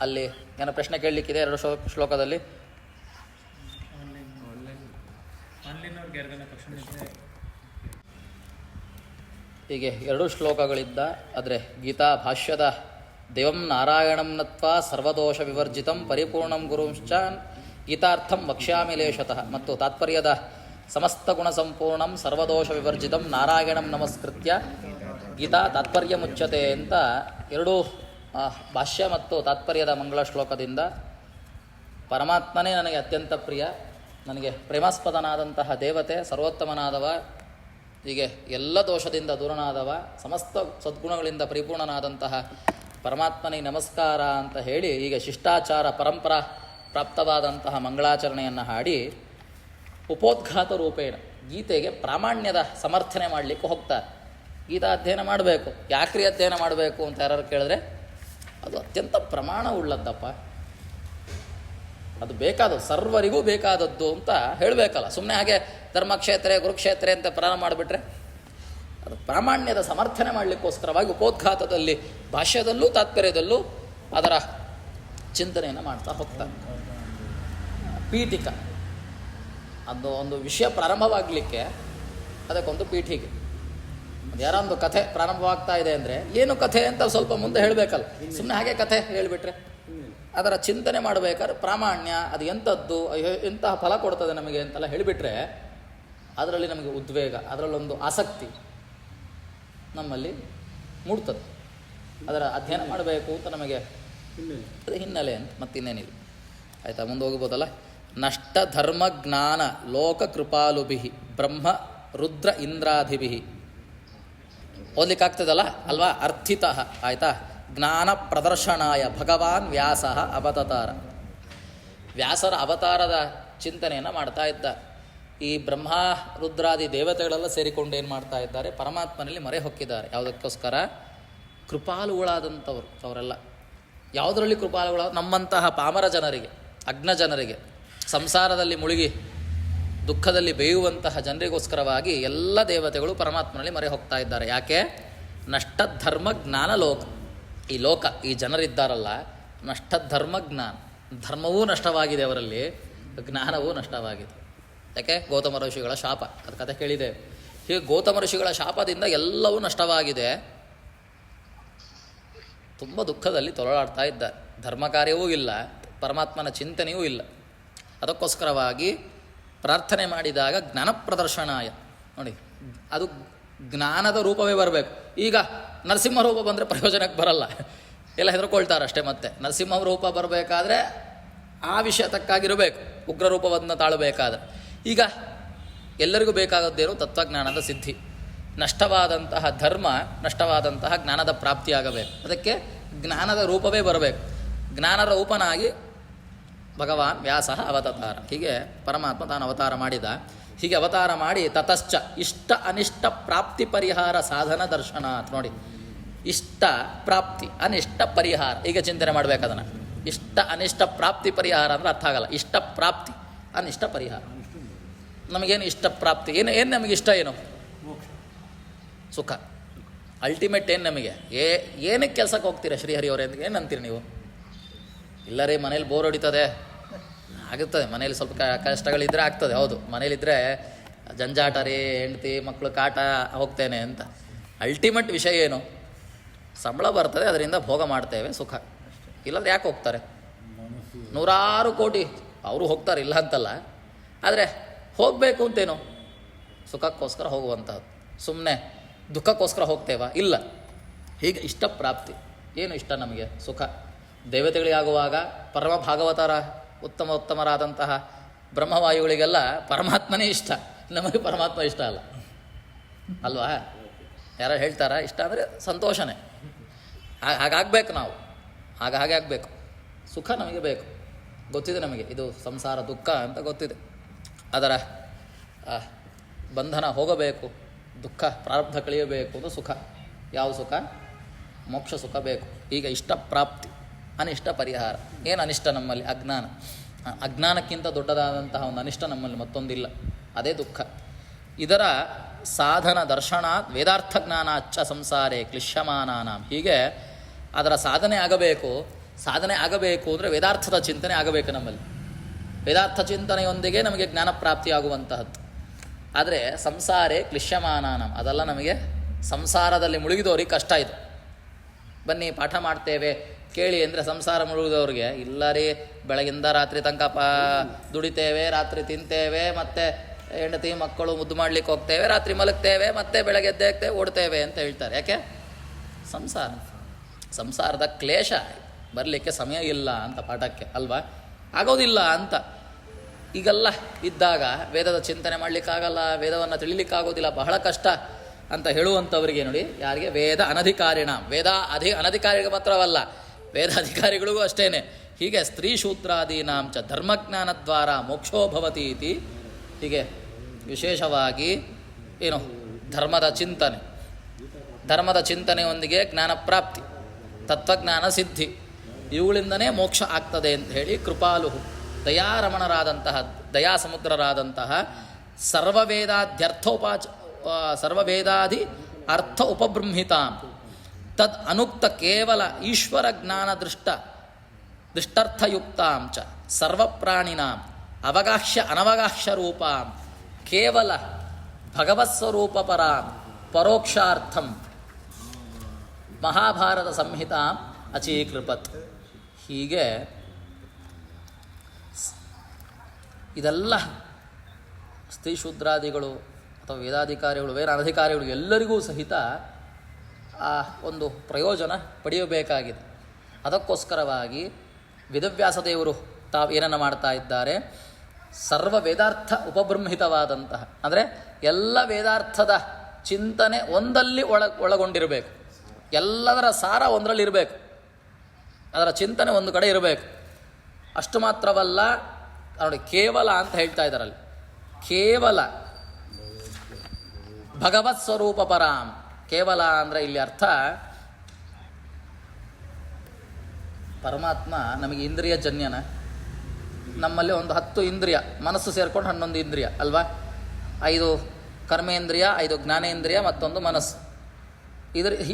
ಅಲ್ಲಿ ಏನೋ ಪ್ರಶ್ನೆ ಕೇಳಲಿಕ್ಕಿದೆ 2 ಶ್ಲೋಕದಲ್ಲಿ. ಹೀಗೆ 2 ಶ್ಲೋಕಗಳಿದ್ದ. ಆದರೆ ಗೀತಾ ಭಾಷ್ಯದ ದೇವಂ ನಾರಾಯಣಂ ನತ್ವಾ ಸರ್ವದೋಷ ವಿವರ್ಜಿತಂ ಪರಿಪೂರ್ಣಂ ಗುರುಂಶ್ಚ ಗೀತಾರ್ಥಂ ವಕ್ಷ್ಯಾಮಿ ಲೇಷತಃ ಮತ್ತು ತಾತ್ಪರ್ಯದ ಸಮಸ್ತ ಗುಣ ಸಂಪೂರ್ಣಂ ಸರ್ವದೋಷ ವಿವರ್ಜಿತಂ ನಾರಾಯಣಂ ನಮಸ್ಕೃತ್ಯ ಗೀತಾ ತಾತ್ಪರ್ಯ ಮುಚ್ಚತೆ ಅಂತ 2 ಭಾಷ್ಯ ಮತ್ತು ತಾತ್ಪರ್ಯದ ಮಂಗಳ ಶ್ಲೋಕದಿಂದ ಪರಮಾತ್ಮನೇ ನನಗೆ ಅತ್ಯಂತ ಪ್ರಿಯ, ನನಗೆ ಪ್ರೇಮಾಸ್ಪದನಾದಂತಹ ದೇವತೆ, ಸರ್ವೋತ್ತಮನಾದವ, ಹೀಗೆ ಎಲ್ಲ ದೋಷದಿಂದ ದೂರನಾದವ, ಸಮಸ್ತ ಸದ್ಗುಣಗಳಿಂದ ಪರಿಪೂರ್ಣನಾದಂತಹ ಪರಮಾತ್ಮನಿಗೆ ನಮಸ್ಕಾರ ಅಂತ ಹೇಳಿ ಈಗ ಶಿಷ್ಟಾಚಾರ ಪರಂಪರಾ ಪ್ರಾಪ್ತವಾದಂತಹ ಮಂಗಳಾಚರಣೆಯನ್ನು ಹಾಡಿ ಉಪೋದ್ಘಾತ ರೂಪೇಣ ಗೀತೆಗೆ ಪ್ರಾಮಾಣ್ಯದ ಸಮರ್ಥನೆ ಮಾಡಲಿಕ್ಕೆ ಹೋಗ್ತಾರೆ. ಗೀತಾ ಅಧ್ಯಯನ ಮಾಡಬೇಕು. ಯಾಕ್ರಿ ಅಧ್ಯಯನ ಮಾಡಬೇಕು ಅಂತ ಯಾರು ಕೇಳಿದ್ರೆ, ಅದು ಅತ್ಯಂತ ಪ್ರಮಾಣ ಉಳ್ಳದ್ದಪ್ಪ, ಅದು ಬೇಕಾದದ್ದು, ಸರ್ವರಿಗೂ ಬೇಕಾದದ್ದು ಅಂತ ಹೇಳಬೇಕಲ್ಲ. ಸುಮ್ಮನೆ ಹಾಗೆ ಧರ್ಮಕ್ಷೇತ್ರ ಗುರುಕ್ಷೇತ್ರ ಅಂತ ಪ್ರಾರಂಭ ಮಾಡಿಬಿಟ್ರೆ ಅದು ಪ್ರಾಮಾಣ್ಯದ ಸಮರ್ಥನೆ ಮಾಡಲಿಕ್ಕೋಸ್ಕರವಾಗಿ ಉಪೋದ್ಘಾತದಲ್ಲಿ ಭಾಷ್ಯದಲ್ಲೂ ತಾತ್ಪರ್ಯದಲ್ಲೂ ಅದರ ಚಿಂತನೆಯನ್ನು ಮಾಡ್ತಾ ಹೋಗ್ತಾರೆ. ಪೀಠಿಕ ಅದು ಒಂದು ವಿಷಯ ಪ್ರಾರಂಭವಾಗಲಿಕ್ಕೆ ಅದಕ್ಕೊಂದು ಪೀಠಿಕೆ. ಯಾರೋ ಒಂದು ಕಥೆ ಪ್ರಾರಂಭವಾಗ್ತಾ ಇದೆ ಅಂದರೆ ಏನು ಕಥೆ ಅಂತ ಸ್ವಲ್ಪ ಮುಂದೆ ಹೇಳಬೇಕಲ್ಲ. ಸುಮ್ಮನೆ ಹಾಗೆ ಕಥೆ ಹೇಳಿಬಿಟ್ರೆ ಅದರ ಚಿಂತನೆ ಮಾಡಬೇಕಾದ್ರೆ ಪ್ರಾಮಾಣ್ಯ, ಅದು ಎಂಥದ್ದು, ಎಂತಹ ಫಲ ಕೊಡ್ತದೆ ನಮಗೆ ಅಂತೆಲ್ಲ ಹೇಳಿಬಿಟ್ರೆ ಅದರಲ್ಲಿ ನಮಗೆ ಉದ್ವೇಗ, ಅದರಲ್ಲೊಂದು ಆಸಕ್ತಿ ನಮ್ಮಲ್ಲಿ ಮೂಡ್ತದೆ. ಅದರ ಅಧ್ಯಯನ ಮಾಡಬೇಕು ಅಂತ ನಮಗೆ ಅದು ಹಿನ್ನೆಲೆ ಅಂತ ಮತ್ತಿನ್ನೇನಿಲ್ಲ. ಆಯಿತಾ, ಮುಂದೆ ಹೋಗ್ಬೋದಲ್ಲ. ನಷ್ಟ ಧರ್ಮ ಜ್ಞಾನ ಲೋಕ ಕೃಪಾಲುಭಿ ಬ್ರಹ್ಮ ರುದ್ರ ಇಂದ್ರಾಧಿಭಿ. ಓದ್ಲಿಕ್ಕಾಗ್ತದಲ್ಲ ಅಲ್ವಾ? ಅರ್ಥಿತಃ ಆಯಿತಾ. ಜ್ಞಾನ ಪ್ರದರ್ಶನಾಯ ಭಗವಾನ್ ವ್ಯಾಸ ಅವತಾರ. ವ್ಯಾಸರ ಅವತಾರದ ಚಿಂತನೆಯನ್ನು ಮಾಡ್ತಾ ಇದ್ದ. ಈ ಬ್ರಹ್ಮ ರುದ್ರಾದಿ ದೇವತೆಗಳೆಲ್ಲ ಸೇರಿಕೊಂಡು ಏನು ಮಾಡ್ತಾ ಇದ್ದಾರೆ, ಪರಮಾತ್ಮನಲ್ಲಿ ಮೊರೆ ಹೊಕ್ಕಿದ್ದಾರೆ. ಯಾವುದಕ್ಕೋಸ್ಕರ? ಕೃಪಾಳುಗಳಾದಂಥವ್ರು ಅವರೆಲ್ಲ. ಯಾವುದರಲ್ಲಿ ಕೃಪಾಳುಗಳ? ನಮ್ಮಂತಹ ಪಾಮರ ಜನರಿಗೆ, ಅಜ್ಞ ಜನರಿಗೆ, ಸಂಸಾರದಲ್ಲಿ ಮುಳುಗಿ ದುಃಖದಲ್ಲಿ ಬೇಯುವಂತಹ ಜನರಿಗೋಸ್ಕರವಾಗಿ ಎಲ್ಲ ದೇವತೆಗಳು ಪರಮಾತ್ಮನಲ್ಲಿ ಮೊರೆ ಹೋಗ್ತಾ ಇದ್ದಾರೆ. ಯಾಕೆ? ನಷ್ಟಧರ್ಮ ಜ್ಞಾನ ಲೋಕ. ಈ ಲೋಕ, ಈ ಜನರಿದ್ದಾರಲ್ಲ, ನಷ್ಟಧರ್ಮ ಜ್ಞಾನ, ಧರ್ಮವೂ ನಷ್ಟವಾಗಿದೆ ಅವರಲ್ಲಿ, ಜ್ಞಾನವೂ ನಷ್ಟವಾಗಿದೆ. ಯಾಕೆ? ಗೌತಮ ಋಷಿಗಳ ಶಾಪ, ಅದು ಕಥೆ ಕೇಳಿದೆ. ಹೀಗೆ ಗೌತಮ ಋಷಿಗಳ ಶಾಪದಿಂದ ಎಲ್ಲವೂ ನಷ್ಟವಾಗಿದೆ. ತುಂಬ ದುಃಖದಲ್ಲಿ ತೊಳಲಾಡ್ತಾ ಇದ್ದಾರೆ. ಧರ್ಮ ಕಾರ್ಯವೂ ಇಲ್ಲ, ಪರಮಾತ್ಮನ ಚಿಂತನೆಯೂ ಇಲ್ಲ. ಅದಕ್ಕೋಸ್ಕರವಾಗಿ ಪ್ರಾರ್ಥನೆ ಮಾಡಿದಾಗ ಜ್ಞಾನ ಪ್ರದರ್ಶನಾಯ, ನೋಡಿ ಅದು ಜ್ಞಾನದ ರೂಪವೇ ಬರಬೇಕು. ಈಗ ನರಸಿಂಹ ರೂಪ ಬಂದರೆ ಪ್ರಯೋಜನಕ್ಕೆ ಬರಲ್ಲ, ಎಲ್ಲ ಹೆದರ್ಕೊಳ್ತಾರೆ ಅಷ್ಟೇ. ಮತ್ತೆ ನರಸಿಂಹ ರೂಪ ಬರಬೇಕಾದ್ರೆ ಆ ವಿಷಯ ತಕ್ಕಾಗಿರಬೇಕು, ಉಗ್ರ ರೂಪವನ್ನು ತಾಳಬೇಕಾದ್ರೆ. ಈಗ ಎಲ್ಲರಿಗೂ ಬೇಕಾಗದ್ದೇನು? ತತ್ವಜ್ಞಾನದ ಸಿದ್ಧಿ. ನಷ್ಟವಾದಂತಹ ಧರ್ಮ, ನಷ್ಟವಾದಂತಹ ಜ್ಞಾನದ ಪ್ರಾಪ್ತಿಯಾಗಬೇಕು. ಅದಕ್ಕೆ ಜ್ಞಾನದ ರೂಪವೇ ಬರಬೇಕು. ಜ್ಞಾನದ ರೂಪನಾಗಿ ಭಗವಾನ್ ವ್ಯಾಸ ಅವತಾರ. ಹೀಗೆ ಪರಮಾತ್ಮ ತಾನು ಅವತಾರ ಮಾಡಿದ. ಹೀಗೆ ಅವತಾರ ಮಾಡಿ ತತಶ್ಚ ಇಷ್ಟ ಅನಿಷ್ಟ ಪ್ರಾಪ್ತಿ ಪರಿಹಾರ ಸಾಧನ ದರ್ಶನ. ನೋಡಿ, ಇಷ್ಟ ಪ್ರಾಪ್ತಿ, ಅನಿಷ್ಟ ಪರಿಹಾರ. ಈಗ ಚಿಂತನೆ ಮಾಡಬೇಕು ಅದನ್ನು. ಇಷ್ಟ ಅನಿಷ್ಟ ಪ್ರಾಪ್ತಿ ಪರಿಹಾರ ಅಂದರೆ ಅರ್ಥ ಆಗಲ್ಲ. ಇಷ್ಟ ಪ್ರಾಪ್ತಿ, ಅನಿಷ್ಟ ಪರಿಹಾರ. ನಮಗೇನು ಇಷ್ಟ ಪ್ರಾಪ್ತಿ? ಏನು ನಮಗೆ ಇಷ್ಟ? ಏನು? ಸುಖ. ಅಲ್ಟಿಮೇಟ್ ಏನು ನಮಗೆ? ಏನಕ್ಕೆ ಕೆಲಸಕ್ಕೆ ಹೋಗ್ತೀರಾ ಶ್ರೀಹರಿಯವರೇ ಅಂತ ಏನು ಅಂತೀರಿ ನೀವು? ಇಲ್ಲ ರೀ, ಮನೇಲಿ ಬೋರ್ ಹೊಡಿತದೆ. ಆಗುತ್ತದೆ, ಮನೇಲಿ ಸ್ವಲ್ಪ ಕಷ್ಟಗಳಿದ್ದರೆ ಆಗ್ತದೆ. ಹೌದು, ಮನೇಲಿದ್ದರೆ ಜಂಜಾಟ ರೀ, ಹೆಂಡತಿ ಮಕ್ಕಳು ಕಾಟ, ಹೋಗ್ತೇನೆ ಅಂತ. ಅಲ್ಟಿಮೇಟ್ ವಿಷಯ ಏನು? ಸಂಬಳ ಬರ್ತದೆ, ಅದರಿಂದ ಭೋಗ ಮಾಡ್ತೇವೆ, ಸುಖ. ಇಲ್ಲಾಂದ್ರೆ ಯಾಕೆ ಹೋಗ್ತಾರೆ? ನೂರಾರು ಕೋಟಿ ಅವರು ಹೋಗ್ತಾರೆ, ಇಲ್ಲ ಅಂತಲ್ಲ. ಆದರೆ ಹೋಗಬೇಕು ಅಂತೇನು? ಸುಖಕ್ಕೋಸ್ಕರ ಹೋಗುವಂಥದ್ದು. ಸುಮ್ಮನೆ ದುಃಖಕ್ಕೋಸ್ಕರ ಹೋಗ್ತೇವಾ? ಇಲ್ಲ. ಹೀಗೆ ಇಷ್ಟ ಪ್ರಾಪ್ತಿ. ಏನು ಇಷ್ಟ ನಮಗೆ? ಸುಖ. ದೇವತೆಗಳಿಗಾಗುವಾಗ ಪರಮ ಭಾಗವತರ ಉತ್ತಮರಾದಂತಹ ಬ್ರಹ್ಮವಾಯುಗಳಿಗೆಲ್ಲ ಪರಮಾತ್ಮನೇ ಇಷ್ಟ. ನಮಗೆ ಪರಮಾತ್ಮ ಇಷ್ಟ ಅಲ್ಲ ಅಲ್ವಾ? ಯಾರು ಹೇಳ್ತಾರ? ಇಷ್ಟ ಅಂದರೆ ಸಂತೋಷನೇ. ಹಾಗಾಗಬೇಕು ನಾವು, ಹಾಗೆ ಆಗಬೇಕು. ಸುಖ ನಮಗೆ ಬೇಕು, ಗೊತ್ತಿದೆ ನಮಗೆ. ಇದು ಸಂಸಾರ ದುಃಖ ಅಂತ ಗೊತ್ತಿದೆ. ಅದರ ಬಂಧನ ಹೋಗಬೇಕು, ದುಃಖ ಪ್ರಾರಬ್ಧ ಕಳೆಯಬೇಕು. ಅದು ಸುಖ. ಯಾವ ಸುಖ? ಮೋಕ್ಷ ಸುಖ ಬೇಕು. ಈಗ ಇಷ್ಟ ಪ್ರಾಪ್ತಿ. ಅನಿಷ್ಟ ಪರಿಹಾರ. ಏನು ಅನಿಷ್ಟ ನಮ್ಮಲ್ಲಿ? ಅಜ್ಞಾನ. ಅಜ್ಞಾನಕ್ಕಿಂತ ದೊಡ್ಡದಾದಂತಹ ಒಂದು ಅನಿಷ್ಟ ನಮ್ಮಲ್ಲಿ ಮತ್ತೊಂದಿಲ್ಲ, ಅದೇ ದುಃಖ. ಇದರ ಸಾಧನ ದರ್ಶನಾತ್ ವೇದಾರ್ಥ ಜ್ಞಾನಾಚ್ಚ ಸಂಸಾರೇ ಕ್ಲಿಶ್ಯಮಾನಾನಾಂ. ಹೀಗೆ ಅದರ ಸಾಧನೆ ಆಗಬೇಕು. ಸಾಧನೆ ಆಗಬೇಕು ಅಂದರೆ ವೇದಾರ್ಥದ ಚಿಂತನೆ ಆಗಬೇಕು ನಮ್ಮಲ್ಲಿ. ವೇದಾರ್ಥ ಚಿಂತನೆಯೊಂದಿಗೆ ನಮಗೆ ಜ್ಞಾನ ಪ್ರಾಪ್ತಿಯಾಗುವಂತಹದ್ದು. ಆದರೆ ಸಂಸಾರೇ ಕ್ಲಿಶ್ಯಮಾನಾನಾಂ, ಅದೆಲ್ಲ ನಮಗೆ ಸಂಸಾರದಲ್ಲಿ ಮುಳುಗಿದವ್ರಿಗೆ ಕಷ್ಟ ಇದು. ಬನ್ನಿ ಪಾಠ ಮಾಡ್ತೇವೆ ಕೇಳಿ ಅಂದರೆ ಸಂಸಾರ ಮುಳುಗಿದವ್ರಿಗೆ ಇಲ್ಲ ರೀ, ಬೆಳಗಿಂದ ರಾತ್ರಿ ತನಕ ದುಡಿತೇವೆ, ರಾತ್ರಿ ತಿಂತೇವೆ, ಮತ್ತು ಹೆಂಡತಿ ಮಕ್ಕಳು ಮುದ್ದು ಮಾಡ್ಲಿಕ್ಕೆ ಹೋಗ್ತೇವೆ, ರಾತ್ರಿ ಮಲಗ್ತೇವೆ, ಮತ್ತೆ ಬೆಳಗ್ಗೆ ಎದ್ದೇಗ್ತೇವೆ, ಓಡ್ತೇವೆ ಅಂತ ಹೇಳ್ತಾರೆ. ಯಾಕೆ? ಸಂಸಾರದ ಕ್ಲೇಶ, ಬರಲಿಕ್ಕೆ ಸಮಯ ಇಲ್ಲ ಅಂತ ಪಾಠಕ್ಕೆ ಅಲ್ವಾ, ಆಗೋದಿಲ್ಲ ಅಂತ. ಈಗೆಲ್ಲ ಇದ್ದಾಗ ವೇದದ ಚಿಂತನೆ ಮಾಡಲಿಕ್ಕಾಗಲ್ಲ, ವೇದವನ್ನು ತಿಳಿಲಿಕ್ಕಾಗೋದಿಲ್ಲ, ಬಹಳ ಕಷ್ಟ ಅಂತ ಹೇಳುವಂಥವರಿಗೆ ನೋಡಿ, ಯಾರಿಗೆ ವೇದ ಅನಧಿಕಾರಿಣ, ವೇದ ಅನಧಿಕಾರಿಗೆ ಮಾತ್ರವಲ್ಲ, ವೇದ ಅಧಿಕಾರಿಗಳಿಗೂ ಅಷ್ಟೇ. ಹೀಗೆ ಸ್ತ್ರೀ ಶೂದ್ರಾದೀನಾಂಚ ಧರ್ಮಜ್ಞಾನದ್ವಾರ ಮೋಕ್ಷೋ ಭವತಿ ಇತಿ. ಹೀಗೆ ವಿಶೇಷವಾಗಿ ಏನು ಧರ್ಮದ ಚಿಂತನೆಯೊಂದಿಗೆ ಜ್ಞಾನ ಪ್ರಾಪ್ತಿ, ತತ್ವಜ್ಞಾನ ಸಿದ್ಧಿ, ಇವುಗಳಿಂದನೇ ಮೋಕ್ಷ ಆಗ್ತದೆ ಅಂತ ಹೇಳಿ ಕೃಪಾಲು ದಯಾರಮಣರಾದಂತಹ ದಯಾಸಮುದ್ರರಾದಂತಹ ಸರ್ವವೇದಾದಿ ಅರ್ಥ ಉಪಬೃಂಹಿತಾಂ ತದ್ ಅನುಕ್ತ ಕೇವಲ ಈಶ್ವರ ಜ್ಞಾನ ದೃಷ್ಟರ್ಥಯುಕ್ತಾಂ ಚ ಸರ್ವಪ್ರಾಣಿನಾಂ ಅವಗಾಹ್ಯ ಅನವಗಾಹ್ಯ ರೂಪಾಂ ಕೇವಲ ಭಗವತ್ಸ್ವರೂಪಪರಾಂ ಪರೋಕ್ಷಾರ್ಥಂ ಮಹಾಭಾರತ ಸಂಹಿತಾಂ ಅಚೀಕೃಪತ್. ಹೀಗೆ ಇದೆಲ್ಲ ಸ್ತ್ರೀ ಶೂದ್ರಾದಿಗಳು ಅಥವಾ ವೇದಾಧಿಕಾರಿಗಳು, ವೇದ ಅನಧಿಕಾರಿಗಳು ಎಲ್ಲರಿಗೂ ಸಹಿತ ಆ ಒಂದು ಪ್ರಯೋಜನ ಪಡೆಯಬೇಕಾಗಿದೆ. ಅದಕ್ಕೋಸ್ಕರವಾಗಿ ವೇದವ್ಯಾಸ ದೇವರು ತಾವು ಏನನ್ನು ಮಾಡ್ತಾ ಇದ್ದಾರೆ, ಸರ್ವ ವೇದಾರ್ಥ ಉಪಬೃಂಹಿತವಾದಂತಹ, ಅಂದರೆ ಎಲ್ಲ ವೇದಾರ್ಥದ ಚಿಂತನೆ ಒಂದಲ್ಲಿ ಒಳಗೊಂಡಿರಬೇಕು, ಎಲ್ಲದರ ಸಾರ ಒಂದರಲ್ಲಿರಬೇಕು, ಅದರ ಚಿಂತನೆ ಒಂದು ಕಡೆ ಇರಬೇಕು. ಅಷ್ಟು ಮಾತ್ರವಲ್ಲ ನೋಡಿ, ಕೇವಲ ಅಂತ ಹೇಳ್ತಾ ಇದ್ದಾರಲ್ಲಿ, ಕೇವಲ ಭಗವತ್ ಸ್ವರೂಪ ಪರಾಂ. ಕೇವಲ ಅಂದರೆ ಇಲ್ಲಿ ಅರ್ಥ, ಪರಮಾತ್ಮ ನಮಗೆ ಇಂದ್ರಿಯ ಜನ್ಯನ, ನಮ್ಮಲ್ಲಿ ಒಂದು 10 ಇಂದ್ರಿಯ, ಮನಸ್ಸು ಸೇರ್ಕೊಂಡು 11 ಇಂದ್ರಿಯ ಅಲ್ವಾ, 5 ಕರ್ಮೇಂದ್ರಿಯ, 5 ಜ್ಞಾನೇಂದ್ರಿಯ, ಮತ್ತೊಂದು ಮನಸ್ಸು.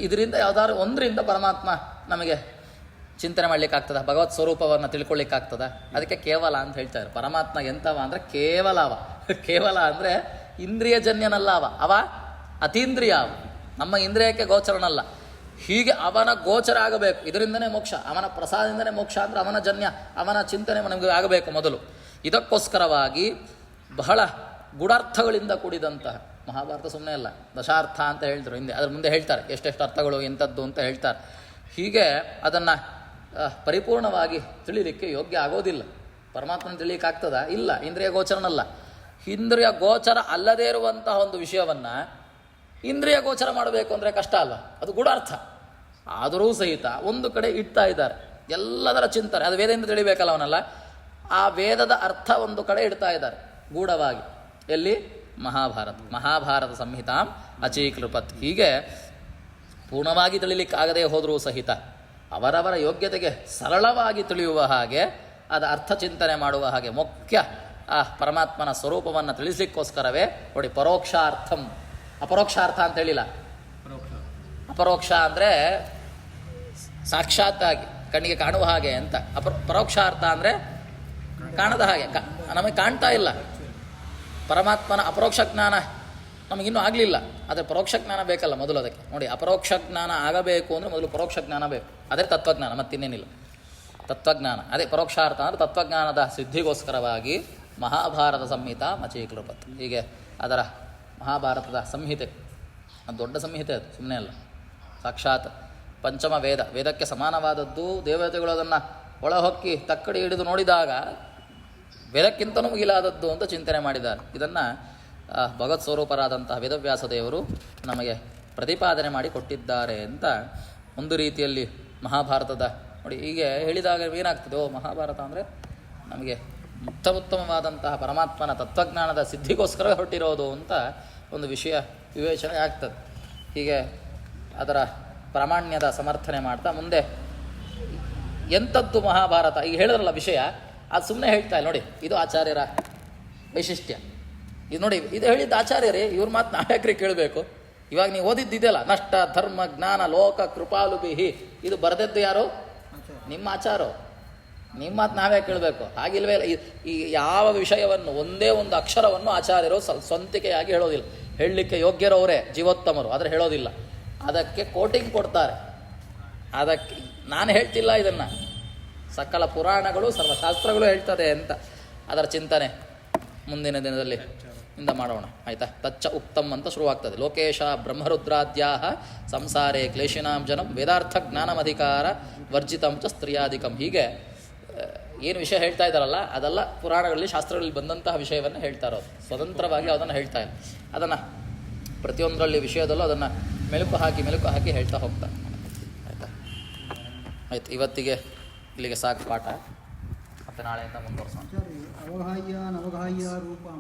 ಇದರಿಂದ ಯಾವುದಾದ್ರು ಒಂದರಿಂದ ಪರಮಾತ್ಮ ನಮಗೆ ಚಿಂತನೆ ಮಾಡಲಿಕ್ಕಾಗ್ತದ, ಭಗವತ್ ಸ್ವರೂಪವನ್ನು ತಿಳ್ಕೊಳ್ಳಿಕ್ಕಾಗ್ತದ. ಅದಕ್ಕೆ ಕೇವಲ ಅಂತ ಹೇಳ್ತಾರೆ. ಪರಮಾತ್ಮ ಎಂಥವ ಅಂದರೆ ಕೇವಲ ಅವ. ಕೇವಲ ಅಂದರೆ ಇಂದ್ರಿಯ ಜನ್ಯನಲ್ಲ ಅವ ಅತೀಂದ್ರಿಯ, ಅವ ನಮ್ಮ ಇಂದ್ರಿಯಕ್ಕೆ ಗೋಚರನಲ್ಲ. ಹೀಗೆ ಅವನ ಗೋಚರ ಆಗಬೇಕು, ಇದರಿಂದನೇ ಮೋಕ್ಷ, ಅವನ ಪ್ರಸಾದದಿಂದನೇ ಮೋಕ್ಷ. ಅಂದರೆ ಅವನ ಜನ್ಯ, ಅವನ ಚಿಂತನೆ ನಮಗೆ ಆಗಬೇಕು ಮೊದಲು. ಇದಕ್ಕೋಸ್ಕರವಾಗಿ ಬಹಳ ಗೂಢಾರ್ಥಗಳಿಂದ ಕೂಡಿದಂತಹ ಮಹಾಭಾರತ ಸುಮ್ಮನೆ ಅಲ್ಲ, ದಶಾರ್ಥ ಅಂತ ಹೇಳಿದ್ರು ಹಿಂದೆ, ಅದ್ರ ಮುಂದೆ ಹೇಳ್ತಾರೆ ಎಷ್ಟೆಷ್ಟು ಅರ್ಥಗಳು ಎಂಥದ್ದು ಅಂತ ಹೇಳ್ತಾರೆ. ಹೀಗೆ ಅದನ್ನು ಪರಿಪೂರ್ಣವಾಗಿ ತಿಳಿಲಿಕ್ಕೆ ಯೋಗ್ಯ ಆಗೋದಿಲ್ಲ. ಪರಮಾತ್ಮನ ತಿಳಿಲಿಕ್ಕಾಗ್ತದ? ಇಲ್ಲ, ಇಂದ್ರಿಯ ಗೋಚರನಲ್ಲ. ಇಂದ್ರಿಯ ಗೋಚರ ಅಲ್ಲದೇ ಇರುವಂತಹ ಒಂದು ವಿಷಯವನ್ನು ಇಂದ್ರಿಯ ಗೋಚರ ಮಾಡಬೇಕು ಅಂದರೆ ಕಷ್ಟ ಅಲ್ಲ, ಅದು ಗೂಢಾರ್ಥ. ಆದರೂ ಸಹಿತ ಒಂದು ಕಡೆ ಇಡ್ತಾ ಇದ್ದಾರೆ, ಎಲ್ಲದರ ಚಿಂತನೆ, ಅದು ವೇದದಿಂದ ತಿಳಿಬೇಕಲ್ಲ ಅವನಲ್ಲ, ಆ ವೇದದ ಅರ್ಥ ಒಂದು ಕಡೆ ಇಡ್ತಾ ಇದ್ದಾರೆ ಗೂಢವಾಗಿ. ಎಲ್ಲಿ? ಮಹಾಭಾರತ ಸಂಹಿತಾಂ ಅಚೀಕೃಪತ್. ಹೀಗೆ ಪೂರ್ಣವಾಗಿ ತಿಳಿಲಿಕ್ಕಾಗದೇ ಹೋದರೂ ಸಹಿತ ಅವರವರ ಯೋಗ್ಯತೆಗೆ ಸರಳವಾಗಿ ತಿಳಿಯುವ ಹಾಗೆ, ಅದು ಅರ್ಥ ಚಿಂತನೆ ಮಾಡುವ ಹಾಗೆ ಮುಖ್ಯ ಆ ಪರಮಾತ್ಮನ ಸ್ವರೂಪವನ್ನು ತಿಳಿಸಲಿಕ್ಕೋಸ್ಕರವೇ ನೋಡಿ ಪರೋಕ್ಷಾರ್ಥಂ. ಅಪರೋಕ್ಷಾರ್ಥ ಅಂತ ಹೇಳಿಲ್ಲ, ಅಪರೋಕ್ಷ ಅಂದರೆ ಸಾಕ್ಷಾತ್ತಾಗಿ ಕಣ್ಣಿಗೆ ಕಾಣುವ ಹಾಗೆ ಅಂತ. ಪರೋಕ್ಷಾರ್ಥ ಅಂದರೆ ಕಾಣದ ಹಾಗೆ, ನಮಗೆ ಕಾಣ್ತಾ ಇಲ್ಲ. ಪರಮಾತ್ಮನ ಅಪರೋಕ್ಷ ಜ್ಞಾನ ನಮಗಿನ್ನೂ ಆಗಲಿಲ್ಲ, ಆದರೆ ಪರೋಕ್ಷ ಜ್ಞಾನ ಬೇಕಲ್ಲ ಮೊದಲು. ಅದಕ್ಕೆ ನೋಡಿ, ಅಪರೋಕ್ಷ ಜ್ಞಾನ ಆಗಬೇಕು ಅಂದರೆ ಮೊದಲು ಪರೋಕ್ಷ ಜ್ಞಾನ ಬೇಕು, ಅದೇ ತತ್ವಜ್ಞಾನ, ಮತ್ತಿನ್ನೇನಿಲ್ಲ. ತತ್ವಜ್ಞಾನ ಅದೇ ಪರೋಕ್ಷಾರ್ಥ ಅಂದರೆ ತತ್ವಜ್ಞಾನದ ಸಿದ್ಧಿಗೋಸ್ಕರವಾಗಿ ಮಹಾಭಾರತ ಸಂಹಿತ ಮಚೀಕೃಪತ್. ಹೀಗೆ ಅದರ ಮಹಾಭಾರತದ ಸಂಹಿತೆ, ಅದು ದೊಡ್ಡ ಸಂಹಿತೆ, ಅದು ಸುಮ್ಮನೆ ಅಲ್ಲ. ಸಾಕ್ಷಾತ್ ಪಂಚಮ ವೇದಕ್ಕೆ ಸಮಾನವಾದದ್ದು. ದೇವತೆಗಳು ಅದನ್ನು ಒಳಹೊಕ್ಕಿ ತಕ್ಕಡಿ ಹಿಡಿದು ನೋಡಿದಾಗ ವೇದಕ್ಕಿಂತಲೂ ಮುಗಿಲಾದದ್ದು ಅಂತ ಚಿಂತನೆ ಮಾಡಿದ್ದಾರೆ. ಇದನ್ನು ಭಗವತ್ ಸ್ವರೂಪರಾದಂತಹ ವೇದವ್ಯಾಸ ದೇವರು ನಮಗೆ ಪ್ರತಿಪಾದನೆ ಮಾಡಿ ಕೊಟ್ಟಿದ್ದಾರೆ ಅಂತ ಒಂದು ರೀತಿಯಲ್ಲಿ ಮಹಾಭಾರತದ ನೋಡಿ. ಹೀಗೆ ಹೇಳಿದಾಗ ಏನಾಗ್ತದೆ, ಮಹಾಭಾರತ ಅಂದರೆ ನಮಗೆ ಉತ್ತಮವಾದಂತಹ ಪರಮಾತ್ಮನ ತತ್ವಜ್ಞಾನದ ಸಿದ್ಧಿಗೋಸ್ಕರ ಹೊರಟಿರೋದು ಅಂತ ಒಂದು ವಿಷಯ ವಿವೇಚನೆ ಆಗ್ತದೆ. ಹೀಗೆ ಅದರ ಪ್ರಾಮಾಣ್ಯದ ಸಮರ್ಥನೆ ಮಾಡ್ತಾ ಮುಂದೆ ಎಂಥದ್ದು ಮಹಾಭಾರತ ಈಗ ಹೇಳಿದ್ರಲ್ಲ ವಿಷಯ, ಅದು ಸುಮ್ಮನೆ ಹೇಳ್ತಾ ಇಲ್ಲ ನೋಡಿ. ಇದು ಆಚಾರ್ಯರ ವೈಶಿಷ್ಟ್ಯ. ಇದು ನೋಡಿ, ಇದು ಹೇಳಿದ್ದು ಆಚಾರ್ಯರೇ, ಇವ್ರ ಮಾತು ನಾವ್ಯಾಕ್ರಿ ಕೇಳಬೇಕು? ಇವಾಗ ನೀವು ಓದಿದ್ದಿದೆಯಲ್ಲ, ನಷ್ಟ ಧರ್ಮ ಜ್ಞಾನ ಲೋಕ ಕೃಪಾಲುಭಿಹಿ, ಇದು ಬರೆದದ್ದು ಯಾರು? ನಿಮ್ಮ ಆಚಾರೋ. ನಿಮ್ಮ ಮಾತು ನಾವೇ ಕೇಳಬೇಕು? ಹಾಗಿಲ್ವೇ ಇಲ್ಲ. ಈ ಯಾವ ವಿಷಯವನ್ನು ಒಂದೇ ಒಂದು ಅಕ್ಷರವನ್ನು ಆಚಾರ್ಯರು ಸ್ವಂತಿಕೆಯಾಗಿ ಹೇಳೋದಿಲ್ಲ. ಹೇಳಲಿಕ್ಕೆ ಯೋಗ್ಯರವರೇ ಜೀವೋತ್ತಮರು, ಆದರೆ ಹೇಳೋದಿಲ್ಲ. ಅದಕ್ಕೆ ಕೋಟಿಂಗ್ ಕೊಡ್ತಾರೆ. ಅದಕ್ಕೆ ನಾನು ಹೇಳ್ತಿಲ್ಲ, ಇದನ್ನು ಸಕಲ ಪುರಾಣಗಳು ಸರ್ವಶಾಸ್ತ್ರಗಳು ಹೇಳ್ತದೆ ಅಂತ. ಅದರ ಚಿಂತನೆ ಮುಂದಿನ ದಿನದಲ್ಲಿ ಇಂದ ಮಾಡೋಣ, ಆಯಿತಾ? ತಚ್ಚ ಉಕ್ತಂ ಅಂತ ಶುರುವಾಗ್ತದೆ. ಲೋಕೇಶ ಬ್ರಹ್ಮರುದ್ರಾದ್ಯಾ ಸಂಸಾರೇ ಕ್ಲೇಶಿನಾಂ ಜನಂ ವೇದಾರ್ಥ ಜ್ಞಾನಮಧಿಕಾರ ವರ್ಜಿತಂ ಚ ಸ್ತ್ರೀಯಾಧಿಕಂ. ಹೀಗೆ ಏನು ವಿಷಯ ಹೇಳ್ತಾ ಇದ್ದಾರಲ್ಲ, ಅದೆಲ್ಲ ಪುರಾಣಗಳಲ್ಲಿ ಶಾಸ್ತ್ರಗಳಲ್ಲಿ ಬಂದಂತಹ ವಿಷಯವನ್ನು ಹೇಳ್ತಾ ಇರೋದು. ಸ್ವತಂತ್ರವಾಗಿ ಅದನ್ನು ಹೇಳ್ತಾ ಇಲ್ಲ. ಅದನ್ನು ಪ್ರತಿಯೊಂದರಲ್ಲಿ ವಿಷಯದಲ್ಲೂ ಅದನ್ನು ಮೆಲುಕು ಹಾಕಿ ಹೇಳ್ತಾ ಹೋಗ್ತಾರೆ, ಆಯಿತಾ? ಆಯ್ತು, ಇವತ್ತಿಗೆ ಇಲ್ಲಿಗೆ ಸಾಕು ಪಾಠ. ಮತ್ತು ನಾಳೆಯಿಂದ ಮುಂದುವರ್ಸೋಣ. ಅವಗಾಹ್ಯ ನವಗಾಹ್ಯ ರೂಪಂ